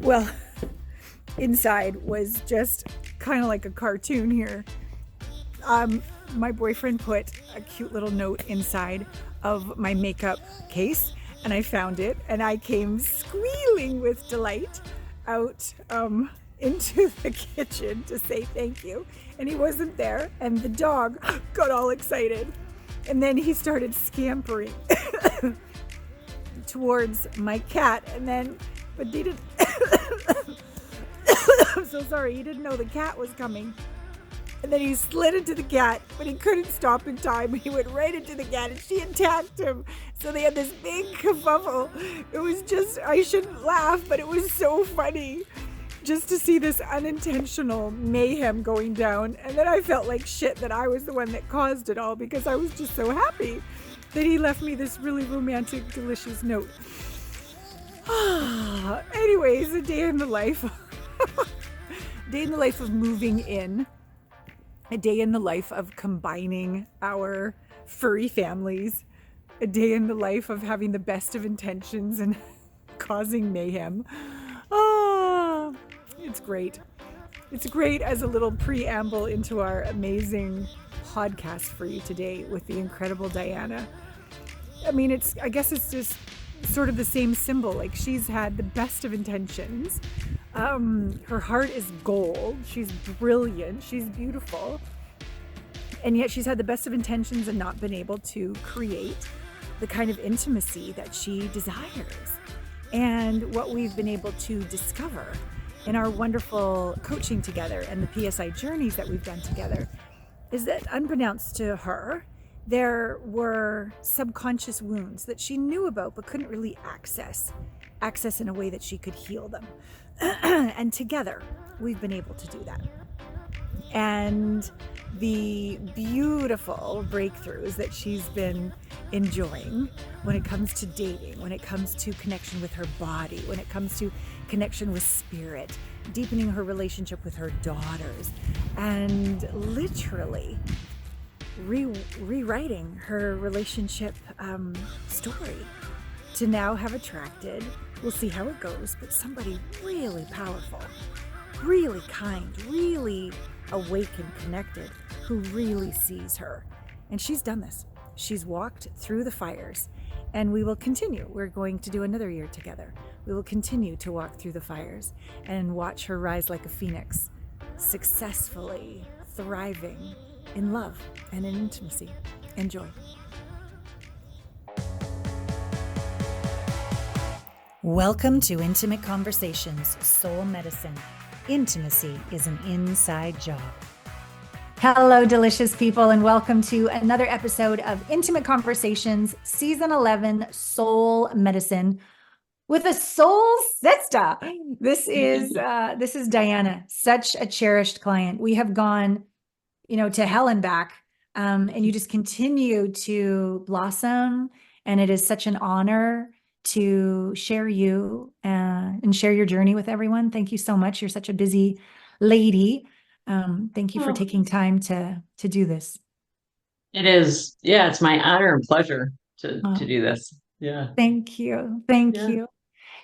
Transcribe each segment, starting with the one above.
Well, inside was just kind of like a cartoon here. My boyfriend put a cute little note inside of my makeup case, and I found it, and I came squealing with delight out into the kitchen to say thank you. And he wasn't there, and the dog got all excited. And then he started scampering towards my cat, but he didn't. I'm so sorry. He didn't know the cat was coming. And then he slid into the cat, but he couldn't stop in time. He went right into the cat, and she attacked him. So they had this big kerfuffle. It was just, I shouldn't laugh, but it was so funny just to see this unintentional mayhem going down. And then I felt like shit that I was the one that caused it all, because I was just so happy that he left me this really romantic, delicious note. Anyways, a day in the life. Day in the life of moving in. A day in the life of combining our furry families. A day in the life of having the best of intentions and causing mayhem. Oh, it's great. It's great as a little preamble into our amazing podcast for you today with the incredible Diana. I mean, I guess it's just sort of the same symbol. Like, she's had the best of intentions. Her heart is gold. She's brilliant. She's beautiful. And yet she's had the best of intentions and not been able to create the kind of intimacy that she desires. And what we've been able to discover in our wonderful coaching together and the PSI journeys that we've done together is that, unbeknownst to her, there were subconscious wounds that she knew about but couldn't really access in a way that she could heal them. And together, we've been able to do that. And the beautiful breakthroughs that she's been enjoying when it comes to dating, when it comes to connection with her body, when it comes to connection with spirit, deepening her relationship with her daughters, and literally rewriting her relationship story to now have attracted, we'll see how it goes, but somebody really powerful, really kind, really awake and connected, who really sees her. And she's done this. She's walked through the fires, and we will continue. We're going to do another year together. We will continue to walk through the fires and watch her rise like a phoenix, successfully thriving in love and in intimacy. Enjoy. Welcome to Intimate Conversations, Soul Medicine. Intimacy is an inside job. Hello, delicious people, and welcome to another episode of Intimate Conversations, Season 11, Soul Medicine, with a soul sister. This is Diana, such a cherished client. We have gone, to hell and back, and you just continue to blossom, and it is such an honor to share you and share your journey with everyone. Thank you so much. You're such a busy lady. Thank you for taking time to do this. It is. Yeah, it's my honor and pleasure to do this. Yeah. Thank you. Thank you.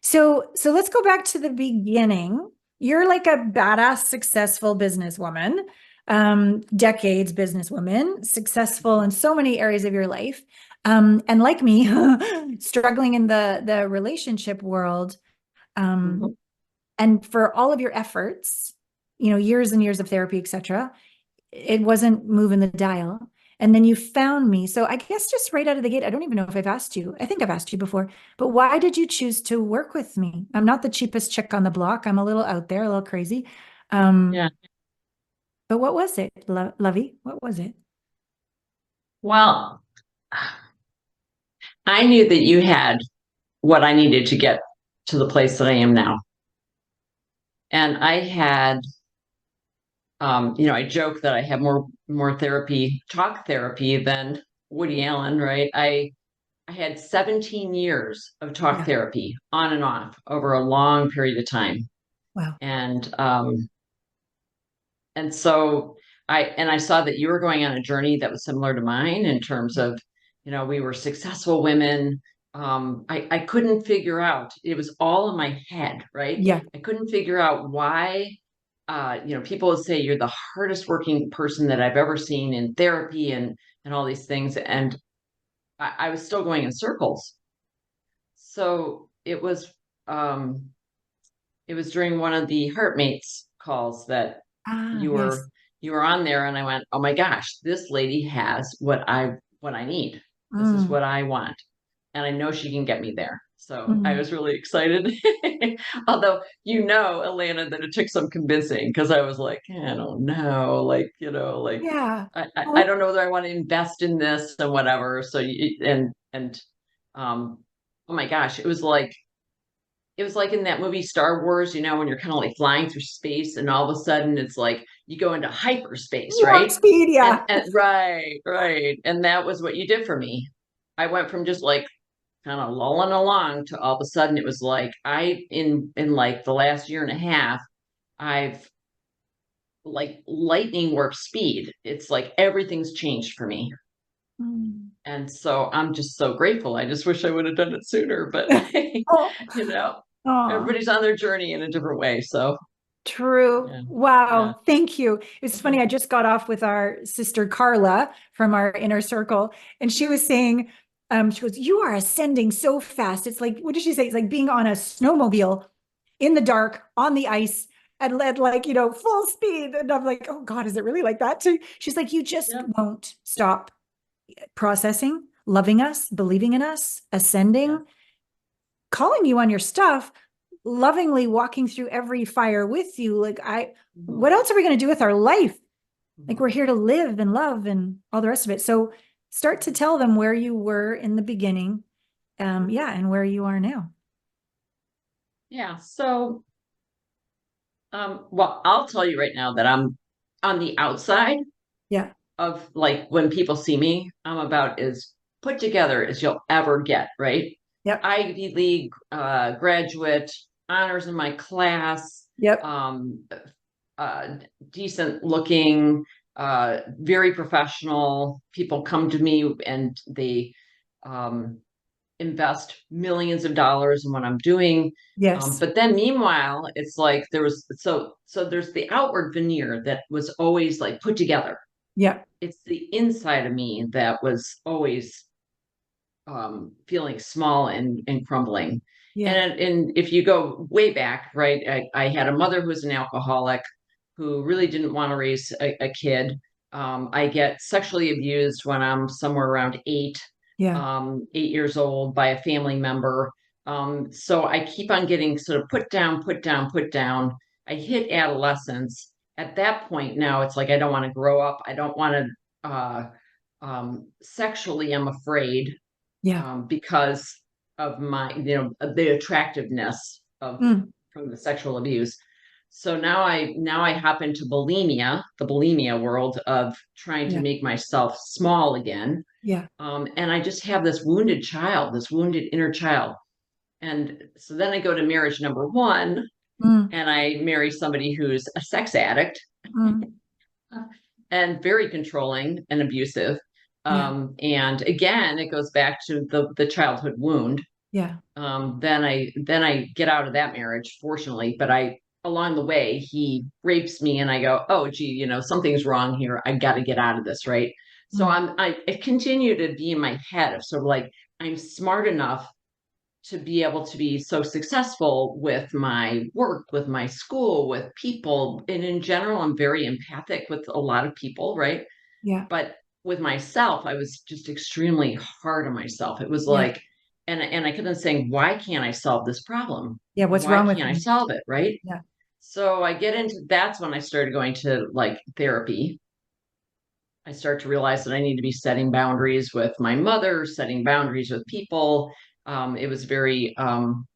So let's go back to the beginning. You're like a badass, successful businesswoman, decades businesswoman, successful in so many areas of your life. And like me, struggling in the relationship world, and for all of your efforts, years and years of therapy, etc., it wasn't moving the dial. And then you found me. So I guess just right out of the gate, I don't even know if I've asked you. I think I've asked you before, but why did you choose to work with me? I'm not the cheapest chick on the block. I'm a little out there, a little crazy. Yeah. But what was it, Lovey? What was it? Well, I knew that you had what I needed to get to the place that I am now. And I had, I joke that I have more talk therapy than Woody Allen, right? I had 17 years of talk therapy on and off over a long period of time. Wow. And so I saw that you were going on a journey that was similar to mine in terms of, we were successful women, I couldn't figure out, it was all in my head, right? Yeah. I couldn't figure out why, people would say you're the hardest working person that I've ever seen in therapy and all these things. And I was still going in circles. So it was during one of the Heartmates calls that Ah, you yes. were you were on there, and I went, oh my gosh, this lady has what I need. This is Mm, what I want, and I know she can get me there. So I mm. was really excited. Although, Allana, that it took some convincing, because I was like, I don't know, like, Yeah. I Well, don't know whether I want to invest in this and whatever. So and um oh my gosh, it was like in that movie Star Wars, when you're kind of like flying through space, and all of a sudden it's like you go into hyperspace, warp right? speed. And Yeah. and right, right. And that was what you did for me. I went from just like kind of lulling along to all of a sudden it was like in like the last year and a half, I've like lightning warp speed. It's like everything's changed for me. Mm. And so I'm just so grateful. I just wish I would have done it sooner, but Oh, you know, aw. everybody's on their journey in a different way. So True. yeah, yeah. Wow. Thank you. It's funny. I just got off with our sister Carla from our inner circle, and she was saying, she goes, "You are ascending so fast. It's like, what did she say? It's like being on a snowmobile in the dark on the ice and led like, full speed." And I'm like, "Oh God, is it really like that too?" She's like, "You just Yep. won't stop processing, loving us, believing in us, Yeah. ascending, calling you on your stuff, lovingly walking through every fire with you. Like, Mhm. what else are we going to do with our life? Like, Mhm. we're here to live and love and all the rest of it." So start to tell them where you were in the beginning. Yeah. And where you are now. Yeah. So, well, I'll tell you right now that I'm on the outside Yeah. of, like, when people see me, I'm about as put together as you'll ever get, right? Yep. Ivy League graduate, honors in my class, Yep. um, decent looking, very professional. People come to me and they um, invest millions of dollars in what I'm doing. Yes. But then meanwhile, it's like there's the outward veneer that was always like put together. Yep. It's the inside of me that was always feeling small and crumbling. Yeah. And if you go way back, right, I had a mother who was an alcoholic who really didn't want to raise a kid. I get sexually abused when I'm somewhere around eight, Yeah. 8 years old, by a family member. So I keep on getting sort of put down, put down, put down. I hit adolescence. At that point now, it's like I don't want to grow up. I don't want to. Sexually, I'm afraid, Yeah. because of my, the attractiveness of Mm. from the sexual abuse. So now I hop into bulimia, the bulimia world of trying to Yeah. make myself small again. Yeah. And I just have this wounded child, this wounded inner child. And so then I go to marriage number one, Mm. and I marry somebody who's a sex addict Mm. and very controlling and abusive. Yeah. And again, it goes back to the childhood wound. Yeah. Then I get out of that marriage, fortunately, but I along the way he rapes me, and I go, oh gee, something's wrong here. I got to get out of this, right? So Mm. I continue to be in my head of sort of like, I'm smart enough to be able to be so successful with my work, with my school, with people. And in general, I'm very empathic with a lot of people, right? Yeah. But with myself, I was just extremely hard on myself. It was Yeah. like, and I kept on saying, why can't I solve this problem? Yeah. What's Why wrong with can't I me? solve it? Right. Yeah. So that's when I started going to like therapy. I start to realize that I need to be setting boundaries with my mother, setting boundaries with people. It was very, and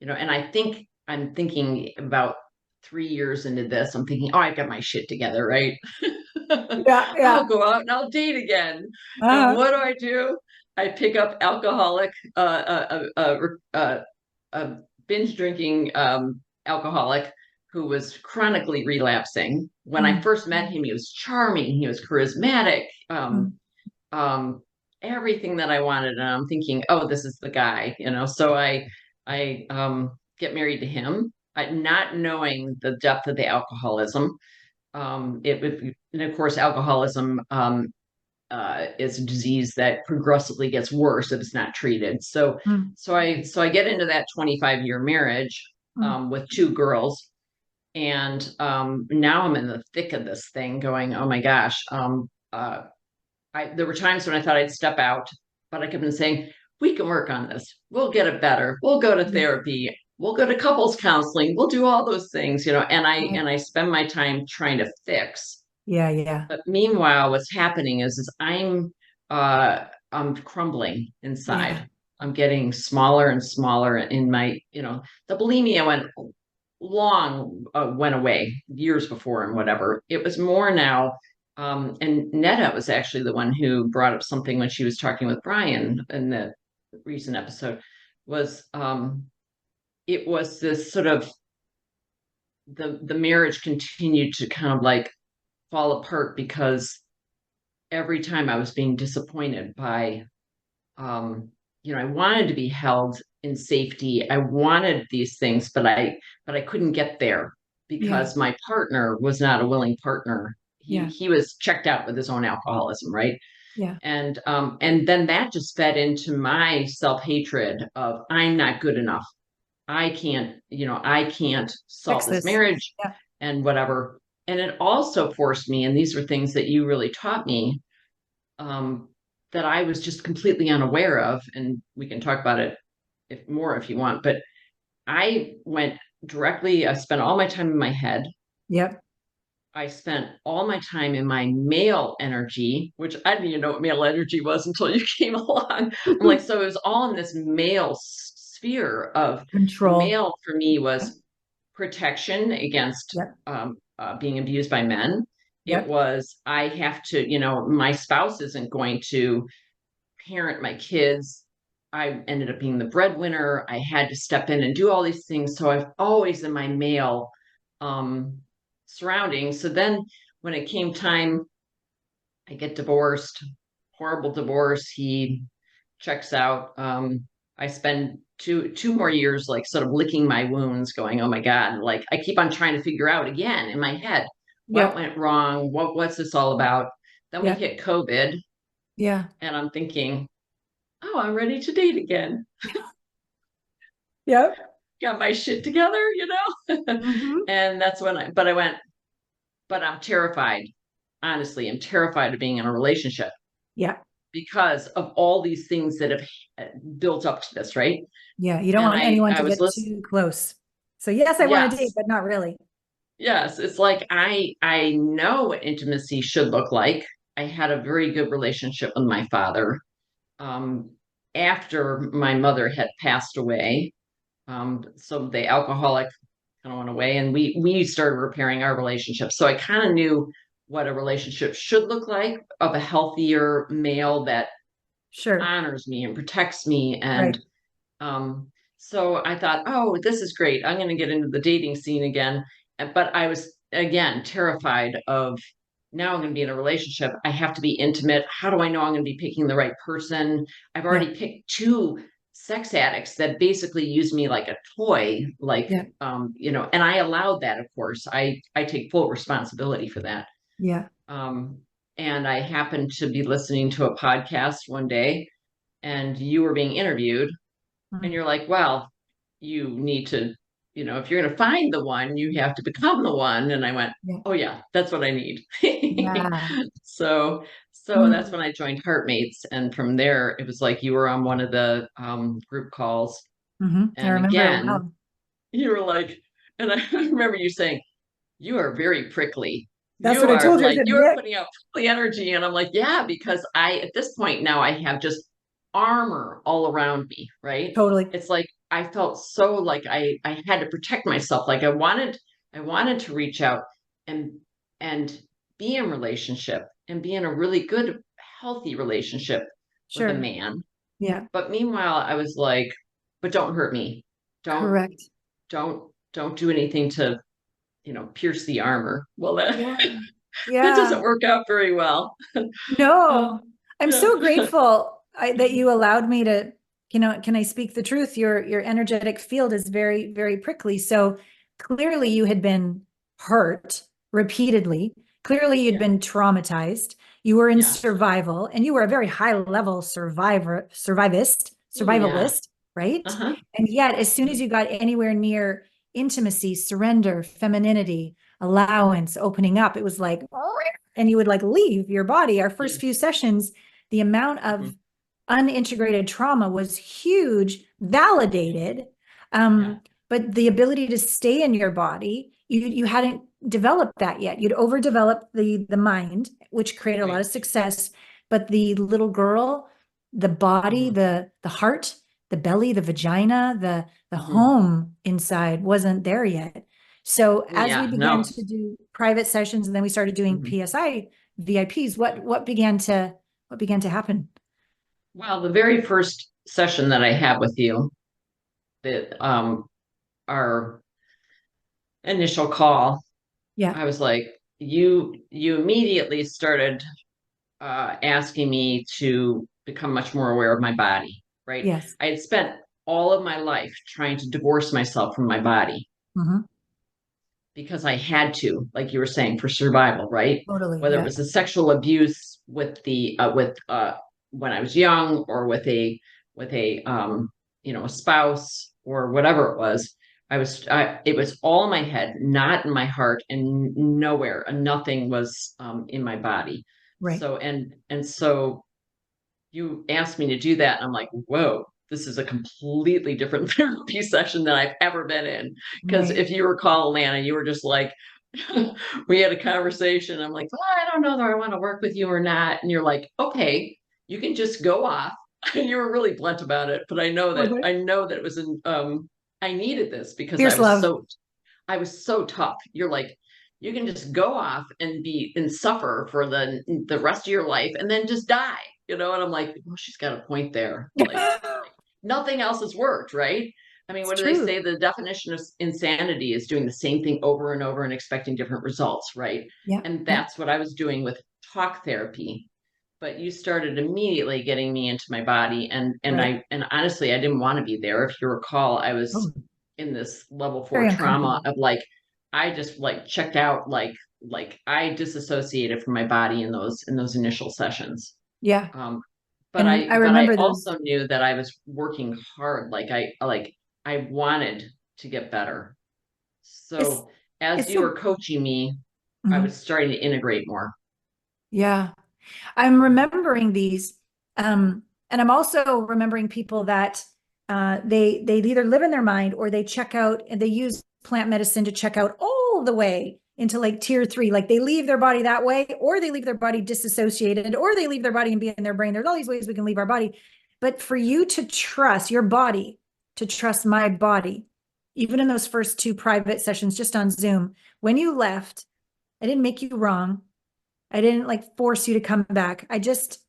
I think I'm thinking about 3 years into this, I'm thinking, oh, I've got my shit together, right? Yeah. I'll Yeah. go out and I'll date again. And Uh-huh. what do? I pick up alcoholic, a binge drinking alcoholic who was chronically relapsing. When I Mm. first met him, he was charming, he was charismatic, Mm. um, everything that I wanted. And I'm thinking, oh, this is the guy, So I get married to him, not knowing the depth of the alcoholism. And of course, alcoholism is a disease that progressively gets worse if it's not treated. So, Mm, so I get into that 25-year marriage mm. with two girls, and now I'm in the thick of this thing, going, oh my gosh. There were times when I thought I'd step out, but I kept on saying, we can work on this. We'll get it better. We'll go to Yeah, therapy. We'll go to couples counseling. We'll do all those things, and I right. and I spend my time trying to fix. Yeah, yeah, But meanwhile, what's happening is I'm crumbling yeah, inside. I'm getting smaller and smaller in my, the bulimia went away years before and whatever. It was more now. And Netta was actually the one who brought up something when she was talking with Brian in the recent episode, was it was this sort of, the marriage continued to kind of like fall apart because every time I was being disappointed by, um, I wanted to be held in safety. I wanted these things, but I couldn't get there yeah, because my partner was not a willing partner. He yeah, he was checked out with his own alcoholism, right? yeah, And then that just fed into my self-hatred of, I'm not good enough. I can't solve fix this this. marriage Yeah, and whatever. And it also forced me, and these were things that you really taught me, um, that I was just completely unaware of. And we can talk about it if you want. But I spent all my time in my head. yep. I spent all my time in my male energy, which I didn't even know what male energy was until you came along. I'm like, so it was all in this male sphere of, the Control. male for me Yep, was protection against yep, being abused by men. It yep, was, I have to, my spouse isn't going to parent my kids. I ended up being the breadwinner. I had to step in and do all these things. So I've always in my male um, surroundings. So then when it came time, I get divorced, horrible divorce. He checks out. I spend two more years like sort of licking my wounds, going, oh my God, like I keep on trying to figure out again in my head what yep, went wrong, what's this all about. Then we yep, hit COVID, yeah, and I'm thinking, oh, I'm ready to date again. yep. Got my shit together. Hmm. And that's when I went, but I'm terrified. Honestly, I'm terrified of being in a relationship Yeah, because of all these things that have built up to this, right? yeah. You don't And want anyone I to was get listening. too close. So yes, I want to date, Yes, but not really. yes. It's like I know what intimacy should look like. I had a very good relationship with my father. Um, After my mother had passed away, so the alcoholic kind of went away, and we started repairing our relationship. So I kind of knew what a relationship should look like, of a healthier male that Sure. honors me and protects me. And Right. um, so I thought, oh, this is great. I'm going to get into the dating scene again. But I was, again, terrified of, now I'm going to be in a relationship. I have to be intimate. How do I know I'm going to be picking the right person? I've Yeah. already picked two sex addicts that basically use me like a toy, like, Yeah. and I allowed that, of course. I take full responsibility for that. Yeah. Um, and I happened to be listening to a podcast one day, and you were being interviewed, and Mhm. you're like, well, you need to, if you're going to find the one, you have to become the one. And I went, Yeah. oh yeah, that's what I need. Yeah. so so that's Mm. when I joined Heartmates, and from there it was like you were on one of the group calls, Hmm. I and remember it again well. you were like, and I remember you saying, you are very prickly. That's You what I are told you. I like, said, you are Vic, putting out prickly energy. And I'm like, yeah, because at this point now I have just armor all around me, right? totally. It's like I felt so like I had to protect myself. Like I wanted to reach out and and be in relationship and be in a really good, healthy relationship with a Sure. man. Yeah. But meanwhile, I was like, but don't hurt me. Don't Correct. don't do anything to, pierce the armor. Well, that Yeah. that doesn't Yeah. work out very well. No. Um, I'm Yeah. so grateful that you allowed me to, can I speak the truth? Your energetic field is very, very prickly. So clearly you had been hurt repeatedly. Clearly you'd Yeah. been traumatized. You were in Yes. survival, and you were a very high level Yeah. survivalist, right? Uh-huh. And yet, as soon as you got anywhere near intimacy, surrender, femininity, allowance, opening up, it was like, and you would like leave your body. Our Yeah. first few sessions, the amount Mhm. of unintegrated trauma was huge, validated. Yeah. But the ability to stay in your body, you hadn't developed that yet. You'd overdeveloped the mind, which created a lot Right. of success. But the little girl, the body, Hmm. the heart, the belly, the vagina, the Hmm. home inside wasn't there yet. So as we Yeah. began No. to do private sessions, and then we started doing Mhm. PSI VIPs, what began to happen? Well, the very first session that I had with you, that our initial call, Yeah. I was like, you immediately started asking me to become much more aware of my body, right? Yes. I had spent all of my life trying to divorce myself from my body Hmm. because I had to, like you were saying, for survival, right? Totally. Whether it Yeah. was the sexual abuse with the with when I was young, or with a spouse, or whatever it was. It was all in my head, not in my heart, and nowhere, and nothing was in my body. Right. So you asked me to do that, and I'm like, whoa, this is a completely different therapy session than I've ever been in. Because Right. if you recall, Lana, you were just like, we had a conversation. I'm like, well, I don't know that I want to work with you or not. And you're like, okay, you can just go off. You were really blunt about it, but Was it? I know that it was I needed this because Fierce love. I was so tough. You're like, you can just go off and be and suffer for the rest of your life and then just die, And I'm like, well, she's got a point there. Like, nothing else has worked, right? I mean, It's what do they true. say? The definition of insanity is doing the same thing over and over and expecting different results, right? Yeah. And Yeah. that's what I was doing with talk therapy. But you started immediately getting me into my body, Right. and honestly, I didn't want to be there. If you recall, I Oh, was in this level 4 very trauma uncomfortable. of like, I just like checked out, I disassociated from my body in those initial sessions. Yeah. um, And I but I remember those. also knew that I was working hard. I wanted to get better. It's So as it's you so. were coaching me, I Mhm. was starting to integrate more. Yeah. I'm remembering these, and I'm also remembering people that they either live in their mind or they check out and they use plant medicine to check out all the way into like tier 3. Like they leave their body that way, or they leave their body disassociated, or they leave their body and be in their brain. There's all these ways we can leave our body, but for you to trust your body, to trust my body, even in those first 2 private sessions just on Zoom, when you left, I didn't make you wrong. I didn't like force you to come back. I just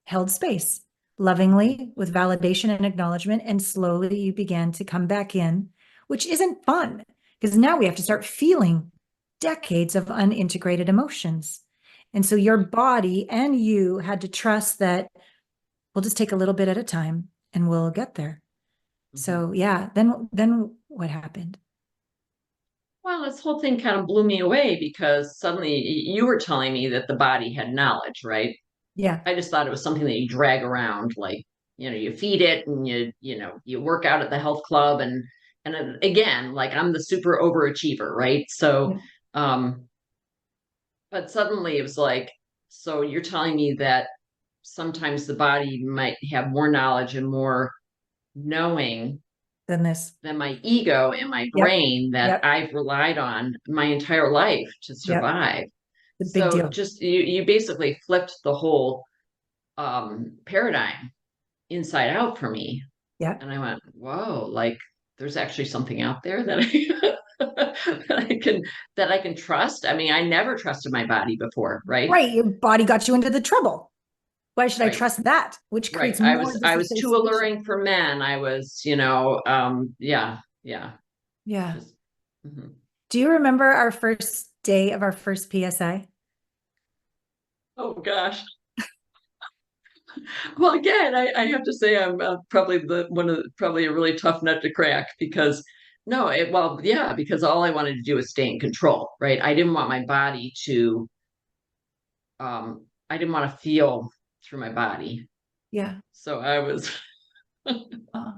held space lovingly with validation and acknowledgement. And slowly you began to come back in, which isn't fun because now we have to start feeling decades of unintegrated emotions. And so your body and you had to trust that we'll just take a little bit at a time and we'll get there. Mhm. So yeah, then what happened? Well, this whole thing kind of blew me away because suddenly you were telling me that the body had knowledge, right? Yeah. I just thought it was something that you drag around, like, you feed it, and you work out at the health club, and then, again, like, I'm the super overachiever, right? So, Yeah. um, but suddenly it was like, so you're telling me that sometimes the body might have more knowledge and more knowing Then this. than my ego and my Yep. brain that Yep. I've relied on my entire life to Yep. survive. The big So deal. just you basically flipped the whole paradigm inside out for me. Yeah. And I went, whoa, like, there's actually something out there that I that I can trust. I mean, I never trusted my body before, right? Right. Your body got you into the trouble. Why should I Right. trust that? Which Right. creates more I was too disassociation. alluring for men. I was, yeah, yeah. Yeah. Just mhm. Do you remember our first day of our first PSI? Oh gosh. Well, again, I have to say I'm probably probably a really tough nut to crack because no, well, yeah, because all I wanted to do was stay in control, right? I didn't want my body to, I didn't want to feel through my body. Yeah. So I was, Uh,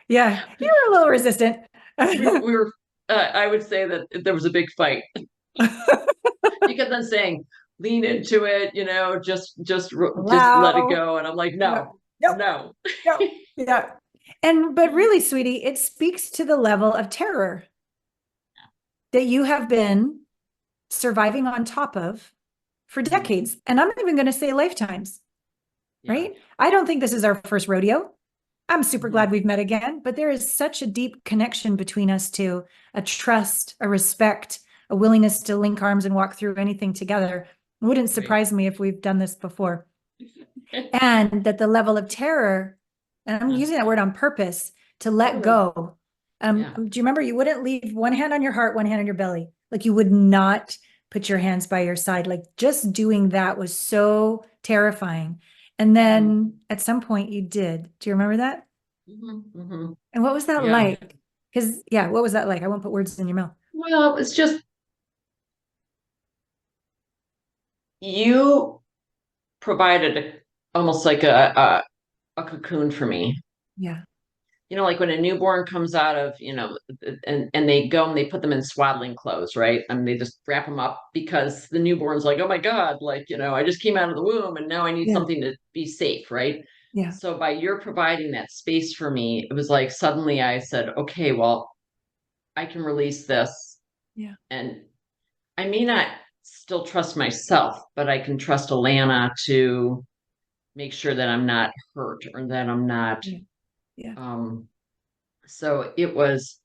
yeah. You were a little resistant. we were, I would say that there was a big fight. You kept on saying, lean into it, just let it Allow. go. And I'm like, No. no, Nope. no. Nope. Yeah. But really, sweetie, it speaks to the level of terror that you have been surviving on top of for decades. And I'm not even going to say lifetimes, Yeah. right? I don't think this is our first rodeo. I'm super Mhm. glad we've met again, but there is such a deep connection between us two, a trust, a respect, a willingness to link arms and walk through anything together. It wouldn't Right. surprise me if we've done this before. And that the level of terror, and I'm using that word on purpose, to let Totally. go. Yeah. Do you remember you wouldn't leave one hand on your heart, one hand on your belly? Like you would not put your hands by your side. Like just doing that was so terrifying. And Mhm. then at some point you did. Do you remember that? Mhm. Mhm. And what was that Yeah. like? Because, yeah, what was that like? I won't put words in your mouth. Well, it's just you provided almost like a cocoon for me. Yeah. Like when a newborn comes out of, and they go and they put them in swaddling clothes, right? And they just wrap them up because the newborn's like, oh my God, like, I just came out of the womb and now I need Yeah. something to be safe, right? Yeah. So by your providing that space for me, it was like suddenly I said, okay, well, I can release this. Yeah. And I may not still trust myself, but I can trust Allana to make sure that I'm not hurt or that I'm not. Yeah. Yeah. Um, so it was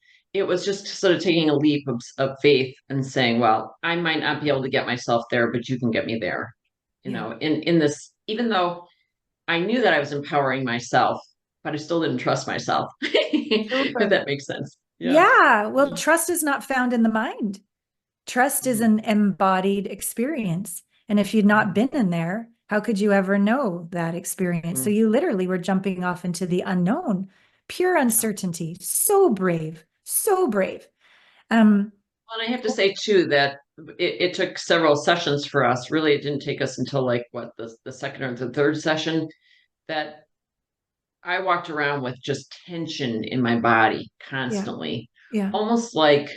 just sort of taking a leap of faith and saying, well, I might not be able to get myself there, but you can get me there. Yeah. In this, even though I knew that I was empowering myself, but I still didn't trust myself. If Super. that makes sense. Yeah. Yeah. Well, trust is not found in the mind. Trust is Mhm. an embodied experience. And if you'd not been in there, how could you ever know that experience? So Mhm. you literally were jumping off into the unknown, pure Yeah. uncertainty. So brave, so brave. Um, Well, and I have to say too that it took several sessions for us. Really, it didn't take us until like what the second or the third session that I walked around with just tension in my body yeah, constantly, yeah. almost like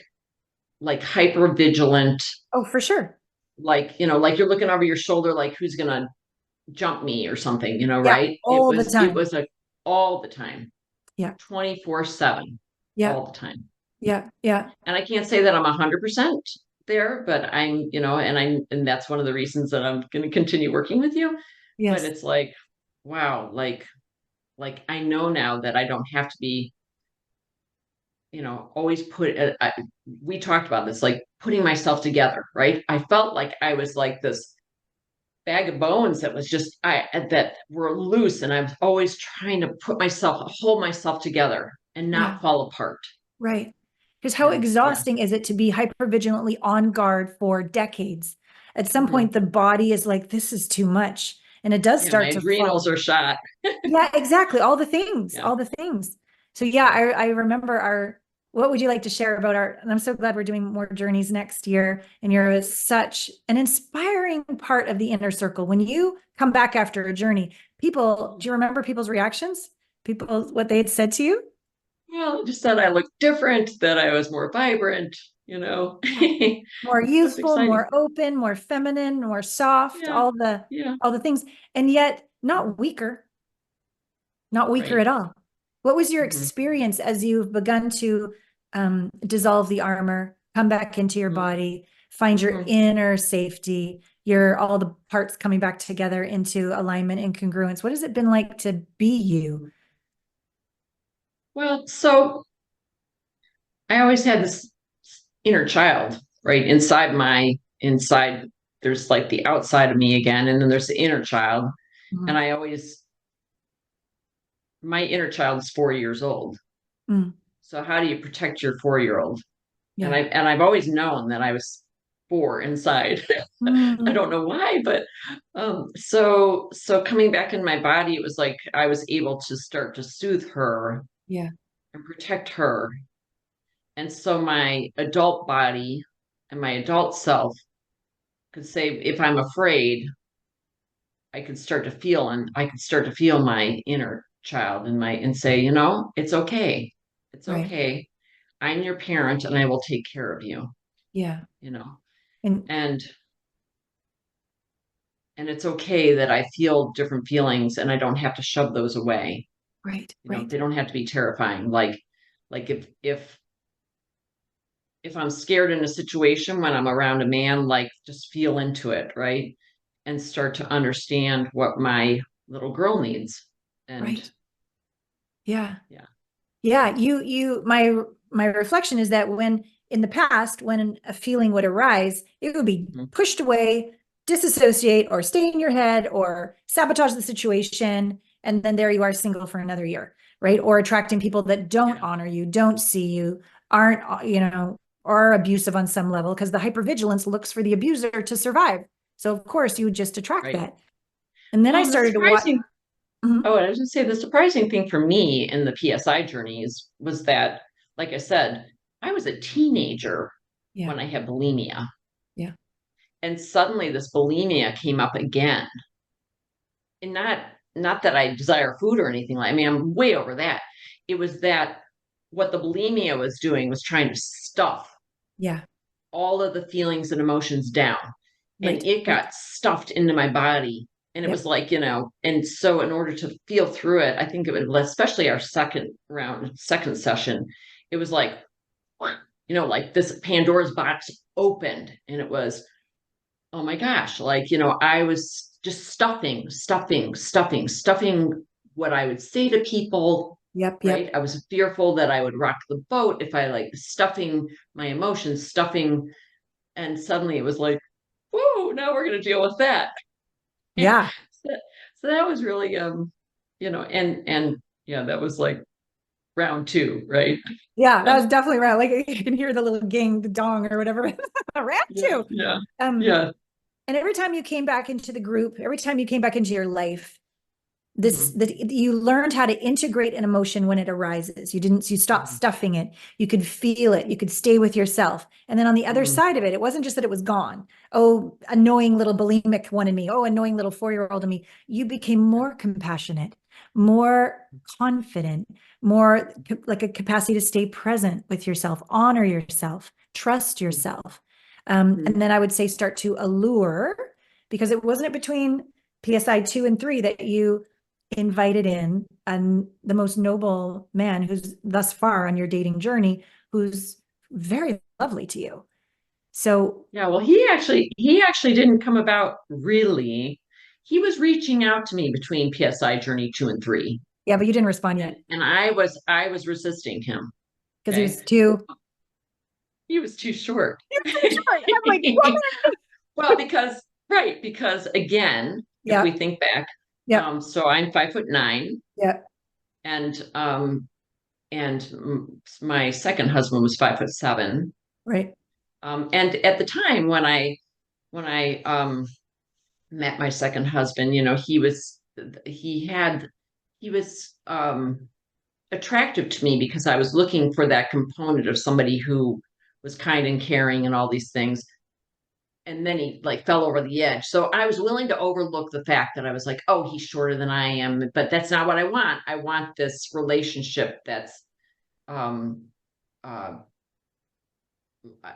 hyper vigilant, Oh, for sure. like like you're looking over your shoulder, like who's gonna jump me or something, Yeah, right? It all the was it time. was a all the time, Yeah, 24/7, yeah, all the time. yeah, yeah. And I can't say that I'm 100% there, but I'm, and that's one of the reasons that I'm going to continue working with you. But Yes, it's like, wow, like I know now that I don't have to be, always we talked about this, like putting myself together, right? I felt like I was like this bag of bones that was just that were loose, and I was always trying to hold myself together and yeah. not fall apart. Right. Because how And yeah. exhausting is it to be hypervigilantly on guard for decades? At some Mhm. point, the body is like, this is too much. And it does Yeah, my start to adrenals fall. are shot. Yeah, exactly. All the things, Yeah. all the things. So yeah, Yeah. I remember what would you like to share about and I'm so glad we're doing more journeys next year. And you're such an inspiring part of the inner circle. When you come back after a journey, do you remember people's reactions? What they had said to you? Well, just that I looked different, that I was more vibrant, you know. Yeah. More That's youthful, exciting. more open, more feminine, more soft, Yeah. Yeah. all the things, and yet not weaker Right. at all. What was your Hmm. experience as you've begun to dissolve the armor, come back into your body, find your Hmm. inner safety, your all the parts coming back together into alignment and congruence? What has it been like to be you? Well, so I always had this inner child, right? Inside, there's like the outside of me again, and then there's the inner child. And Mhm. I always, my inner child is 4 years old. Mm, So how do you protect your 4 year old? And yeah, I've always known that I was 4 inside. I Mm. don't know why, but so coming back in my body, it was like I was able to start to soothe her Yeah. and protect her. And so my adult body and my adult self could say, if I'm afraid, I could start to feel, and I could start to feel my inner child and say, it's okay. It's Right. okay. I'm your parent and I will take care of you, Yeah. you know, And and it's okay that I feel different feelings and I don't have to shove those away. right, right, They don't have to be terrifying. Like if I'm scared in a situation when I'm around a man, like just feel into it, right? And start to understand what my little girl needs. And right. Yeah. yeah. Yeah, my reflection is that when in the past, when a feeling would arise, it would be Mhm. pushed away, disassociate, or stay in your head, or sabotage the situation, and then there you are, single for another year, right? Or attracting people that don't Yeah. honor you, don't see you, aren't, are abusive on some level, because the hypervigilance looks for the abuser to survive. So of course you would just attract Right. that. And then Well, I and the started to watch. surprising, Mhm. oh, and I was going to say the surprising thing for me in the PSI journeys was that, like I said, I was a teenager Yeah, when I had bulimia. yeah, And suddenly this bulimia came up again. And not that I desire food or anything like, I mean, I'm way over that. It was that what the bulimia was doing was trying to stuff yeah, all of the feelings and emotions down. And right, it right. got stuffed into my body. And it was Yep. like, and so in order to feel through it, I think it was especially our second session, it was like, like this Pandora's box opened and it was, oh my gosh, like, I was just stuffing what I would say to people, Yep, right? yep. I was fearful that I would rock the boat if I like stuffing my emotions, stuffing, and suddenly it was like, whoa, now we're going to deal with that. Yeah. so, so that was really, and yeah, that was like round 2, right? Yeah, that was definitely right. Like you can hear the little gang, the dong or whatever. Ran Yeah, too. yeah, Um, yeah. and every time you came back into the group, every time you came back into your life, this Mhm, that you learned how to integrate an emotion when it arises. You stopped mhm, stuffing it. You could feel it. You could stay with yourself. And then on the other mhm, side of it, it wasn't just that it was gone. Oh, annoying little bulimic one in me. Oh, annoying little 4-year-old in me. You became more compassionate, more confident, more like a capacity to stay present with yourself, honor yourself, trust yourself. mhm. And then I would say start to allure, because it wasn't between PSI 2 and 3 that you invited in and the most noble man who's thus far on your dating journey, who's very lovely to you. So Yeah, well, he actually didn't come about really. He was reaching out to me between PSI Journey 2 and 3. yeah, but you didn't respond And yet and I was resisting him. because he Okay. was too. He was too short. You're too short. I'm like, woman. Well, because again, if we Yeah, think back, yeah, so I'm 5'9", yeah. and my second husband was 5'7". Right. And at the time when I met my second husband, he was attractive to me because I was looking for that component of somebody who was kind and caring and all these things. And then he like fell over the edge. So I was willing to overlook the fact that I was like, oh, he's shorter than I am, but that's not what I want. I want this relationship that's um uh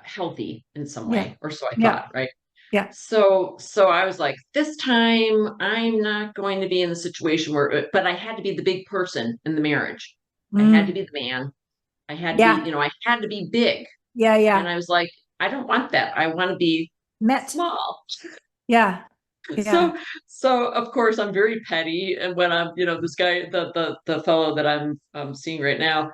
healthy in some Yeah, way, or so I yeah, thought, right? yeah. So I was like, this time I'm not going to be in the situation where, but I had to be the big person in the marriage. I had to Mm, be the man. I had to be, yeah, I had to be big. yeah, And yeah. I was like, I don't want that. I want to be Met. small. Yeah, yeah. So, so of course I'm very petty. And when I'm, this guy, the fellow that I'm seeing right now,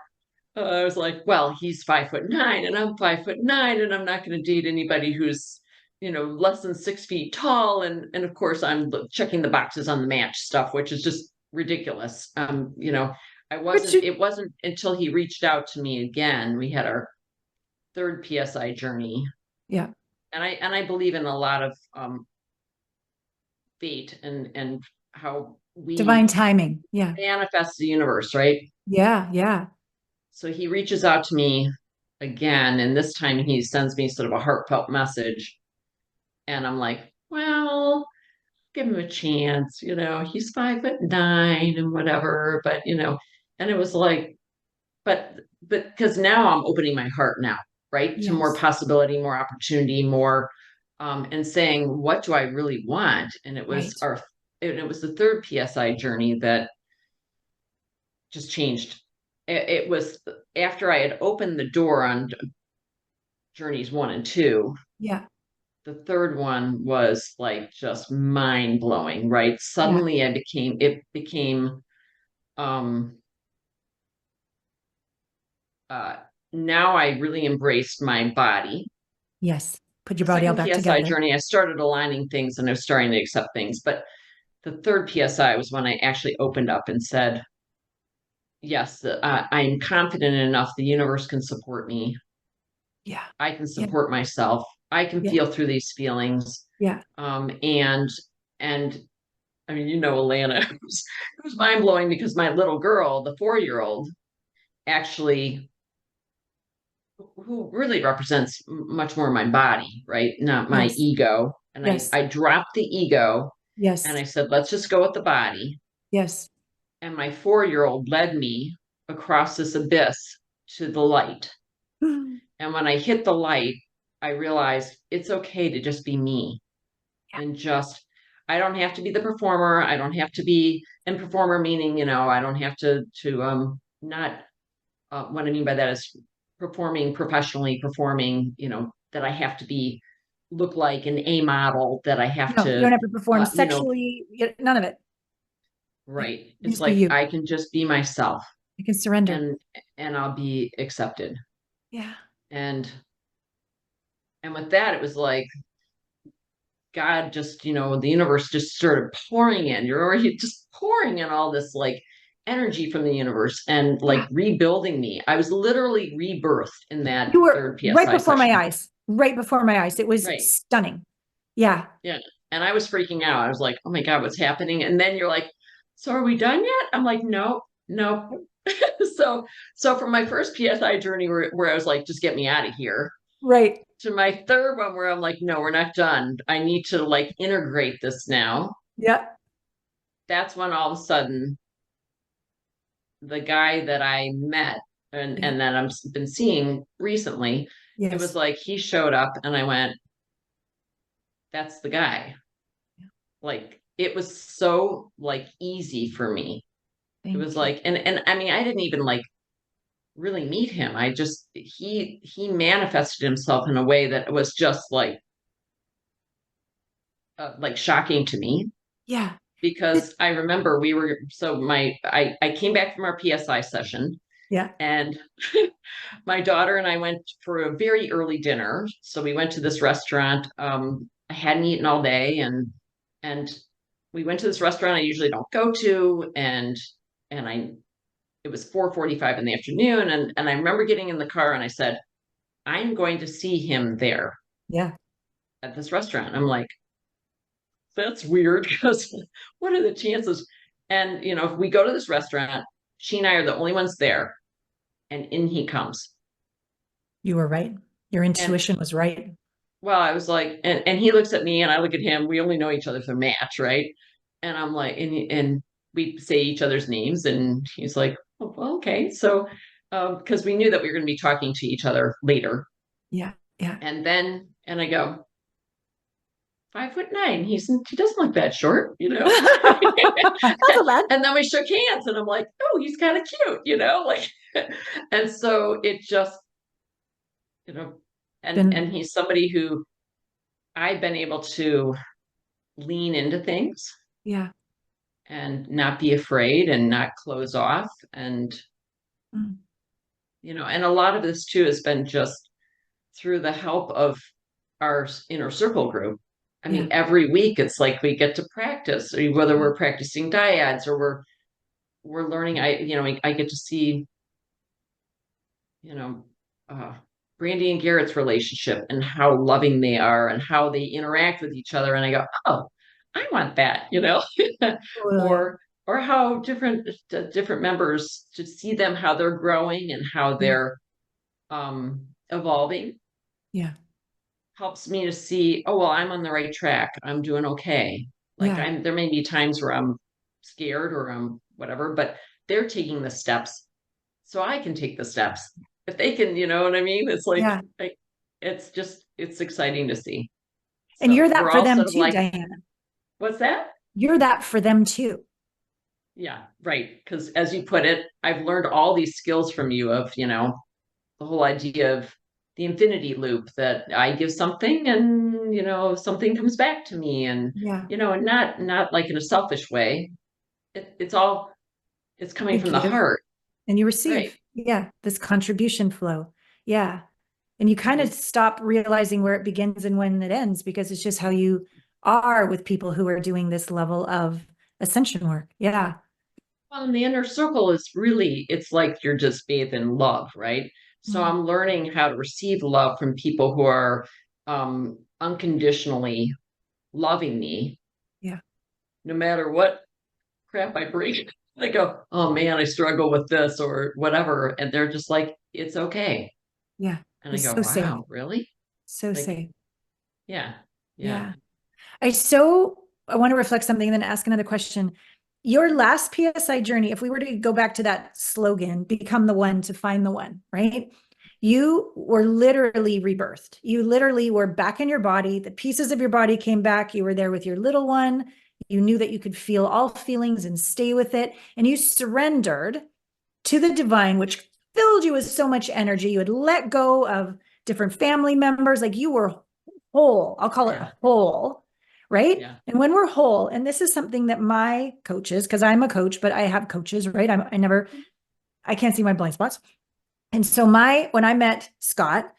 I was like, well, he's 5'9" and I'm 5'9" and I'm not going to date anybody who's, less than 6 feet tall. And of course I'm checking the boxes on the match stuff, which is just ridiculous. But you, it wasn't until he reached out to me again. We had our third PSI journey. yeah, And I believe in a lot of fate and how Divine we timing. Yeah. manifest the universe, right? Yeah. Yeah. So he reaches out to me again, and this time he sends me sort of a heartfelt message. And I'm like, well, give him a chance. He's 5'9" and whatever, but and it was like, but because now I'm opening my heart now, right? To more Yes. possibility, more opportunity, more, and saying, what do I really want? And Right. it was the third PSI journey that just changed. It was after I had opened the door on journeys 1 and 2. Yeah. The third one was like just mind blowing, right? Yeah. Suddenly it became, um, uh, now I really embraced my body. Yes. Put your The body all second back PSI together. journey, I started aligning things and I was starting to accept things. But the third PSI was when I actually opened up and said, yes, I'm confident enough. The universe can support me. Yeah. I can Yeah. support myself. I can Yeah. feel through these feelings. Yeah. And I mean, Allana, it was mind blowing because my little girl, the 4-year-old, actually, who really represents much more my body, right? Not my Yes. ego. And I, Yes. I dropped the ego and Yes. I said, let's just go with the body. Yes. And my 4-year-old led me across this abyss to the light. And when I hit the light, I realized it's okay to just be me Yeah. and just, I don't have to be the performer. I don't have to be, and performer meaning, I don't have to not, what I mean by that is performing professionally, performing, that I have to look like an A model, that I have No, you to, don't have to perform you know, sexually. None of it. You right. can It's just be like you. I can just be myself You can surrender. and I'll be accepted. Yeah. And with that, it was like God just, the universe just started pouring in. You're already just pouring in all this like energy from the universe and like Yeah. rebuilding me. I was literally rebirthed in that You were third right PSI before my session. eyes. Right before my eyes. It was Right. stunning. Yeah. Yeah. And I was freaking out. I was like, oh my God, what's happening? And then you're like, so are we done yet? I'm like, no, no. So from my first PSI journey where I was like, just get me out of here, Right. to my third one where I'm like, no, we're not done. I need to like integrate this now. Yeah. That's when all of a sudden the guy that I met Yeah. and that I've been seeing recently, it was Yes. like he showed up and I went, that's the guy. Like it was so like easy for me. It was Thank you. like, and I mean, I didn't even like really meet him. I just he manifested himself in a way that was just like shocking to me Yeah. because I remember we were so my I came back from our PSI session Yeah. and my daughter and I went for a very early dinner. So we went to this restaurant. I hadn't eaten all day and we went to this restaurant I usually don't go to and I it was 4:45 in the afternoon and I remember getting in the car and I said, I'm going to see him there Yeah. at this restaurant. I'm like, that's weird because what are the chances? And if we go to this restaurant, she and I are the only ones there, and in he comes. You were right. Your And intuition was right. well, I was like, and he looks at me and I look at him. We only know each other through match, right? And I'm like, and we say each other's names, and he's like, oh, well, okay. So, because we knew that we were going to be talking to each other later. Yeah. Yeah. And I go, 5'9". He doesn't look that short, Not so bad. And then we shook hands, and I'm like, oh, he's kind of cute, like. And so it just, you know, Been, and he's somebody who I've been able to lean into things yeah. and not be afraid and not close off, and Mm. and a lot of this too has been just through the help of our inner circle group. I mean, Yeah. every week it's like we get to practice, whether we're practicing dyads or we're learning. I get to see, you know, uh, Brandy and Garrett's relationship and how loving they are and how they interact with each other. And I go, oh, I want that, Totally. or how different members, to see them, how they're growing and how Yeah. they're evolving, Yeah. helps me to see, oh, well, I'm on the right track. I'm doing okay. Like Yeah. there may be times where I'm scared or I'm whatever, but they're taking the steps so I can take the steps. If they can, you know what I mean? It's Yeah. like it's exciting to see. And you're So that we're for all them sort of too, like, Diana. what's that? You're that for them too. Yeah, right. Because as you put it, I've learned all these skills from you of, the whole idea of the infinity loop, that I give something and, something comes back to me, and, Yeah. and not like in a selfish way. It's coming You from the give heart. and you Right. receive. Yeah. This contribution flow. Yeah. And you kind of Mhm. stop realizing where it begins and when it ends because it's just how you are with people who are doing this level of ascension work. Yeah. Well, and the inner circle is really, it's like you're just bathed in love, right? So Mm. I'm learning how to receive love from people who are unconditionally loving me, Yeah. no matter what crap I bring. They go, oh man, I struggle with this or whatever. And they're just like, it's okay. Yeah. And I It's go, so safe. wow, really? So Like, safe. yeah, yeah. Yeah. I want to reflect something and then ask another question. Your last PSI journey, if we were to go back to that slogan, become the one to find the one, right? You were literally rebirthed. You literally were back in your body. The pieces of your body came back. You were there with your little one. You knew that you could feel all feelings and stay with it. And you surrendered to the divine, which filled you with so much energy. You had let go of different family members. Like you were whole. I'll call it Yeah, whole, right? yeah. And when we're whole, and this is something that my coaches, because I'm a coach, but I have coaches, right? I can't see my blind spots. And so when I met Scott,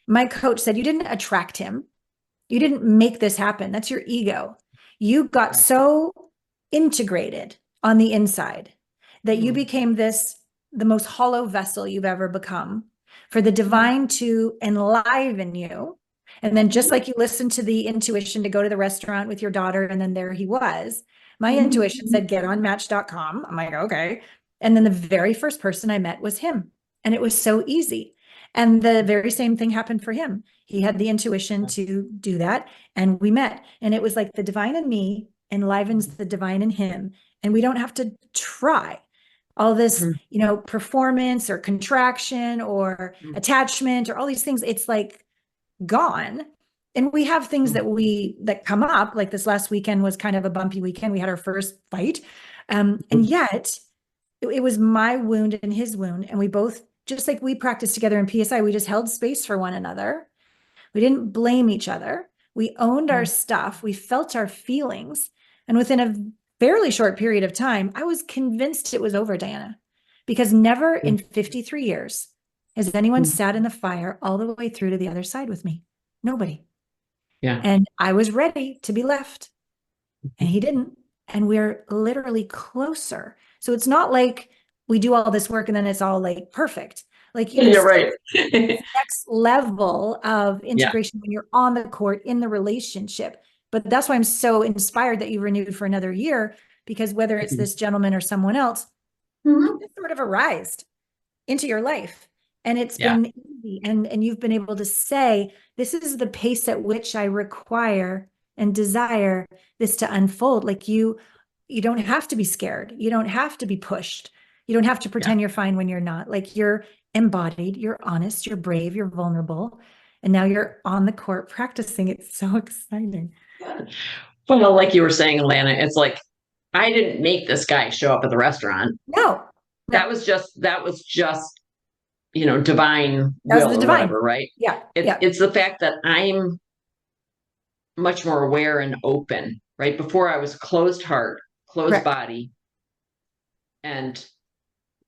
my coach said, you didn't attract him. You didn't make this happen. That's your ego. You got Right. so integrated on the inside that you Mhm. became the most hollow vessel you've ever become for the Mhm. divine to enliven you. And then just Mhm. like you listened to the intuition to go to the restaurant with your daughter, and then there he was, my Mhm. intuition said, get on match.com. I'm like, okay. And then the very first person I met was him. And it was so easy. And the very same thing happened for him. He had the intuition to do that. And we met. And it was like the divine in me enlivens the divine in him. And we don't have to try all this, Mhm. performance or contraction or Mhm. attachment or all these things. It's like gone. And we have things Mhm. that come up. Like this last weekend was kind of a bumpy weekend. We had our first fight. And Mhm. yet it was my wound and his wound. And we both, just like we practiced together in PSI, we just held space for one another. We didn't blame each other. We owned our stuff. We felt our feelings. And within a fairly short period of time, I was convinced it was over, Diana, because never in 53 years has anyone Mhm. sat in the fire all the way through to the other side with me. Nobody. Yeah. And I was ready to be left, and he didn't. And we're literally closer. So it's not like we do all this work and then it's all like perfect. Like you You're still right. next level of Yeah. integration when you're on the court in the relationship. But that's why I'm so inspired that you renewed for another year, because whether it's this gentleman or someone else, you Mhm. just sort of arised into your life. And it's Yeah. been easy. And you've been able to say, this is the pace at which I require and desire this to unfold. Like you don't have to be scared. You don't have to be pushed. You don't have to Yeah. pretend you're fine when you're not. Like you're embodied, you're honest, you're brave, you're vulnerable. And now you're on the court practicing. It's so exciting. Well, like you were saying, Alana, it's like I didn't make this guy show up at the restaurant. No, no, That was just, divine that was will the or divine. whatever, right? Yeah, It's yeah, it's the fact that I'm much more aware and open, right? Before I was closed heart, closed correct. body, and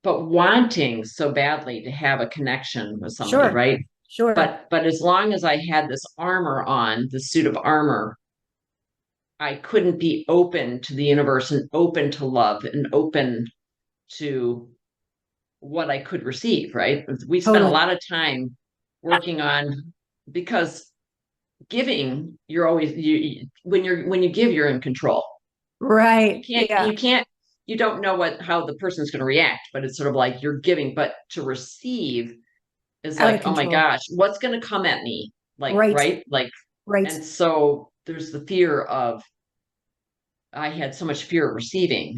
but wanting so badly to have a connection with somebody, Sure, right? sure, But as long as I had this armor on, the suit of armor, I couldn't be open to the universe and open to love and open to what I could receive, right? We spent a totally. lot of time working on, because giving, you're always, when you give, you're in control. You Right. can't, Yeah. you don't know how the person's going to react, but it's sort of like you're giving, but to receive is Out of like, oh my control. gosh, what's going to come at me? Like, Right. right? Like, Right. and so there's the fear of, I had so much fear of receiving.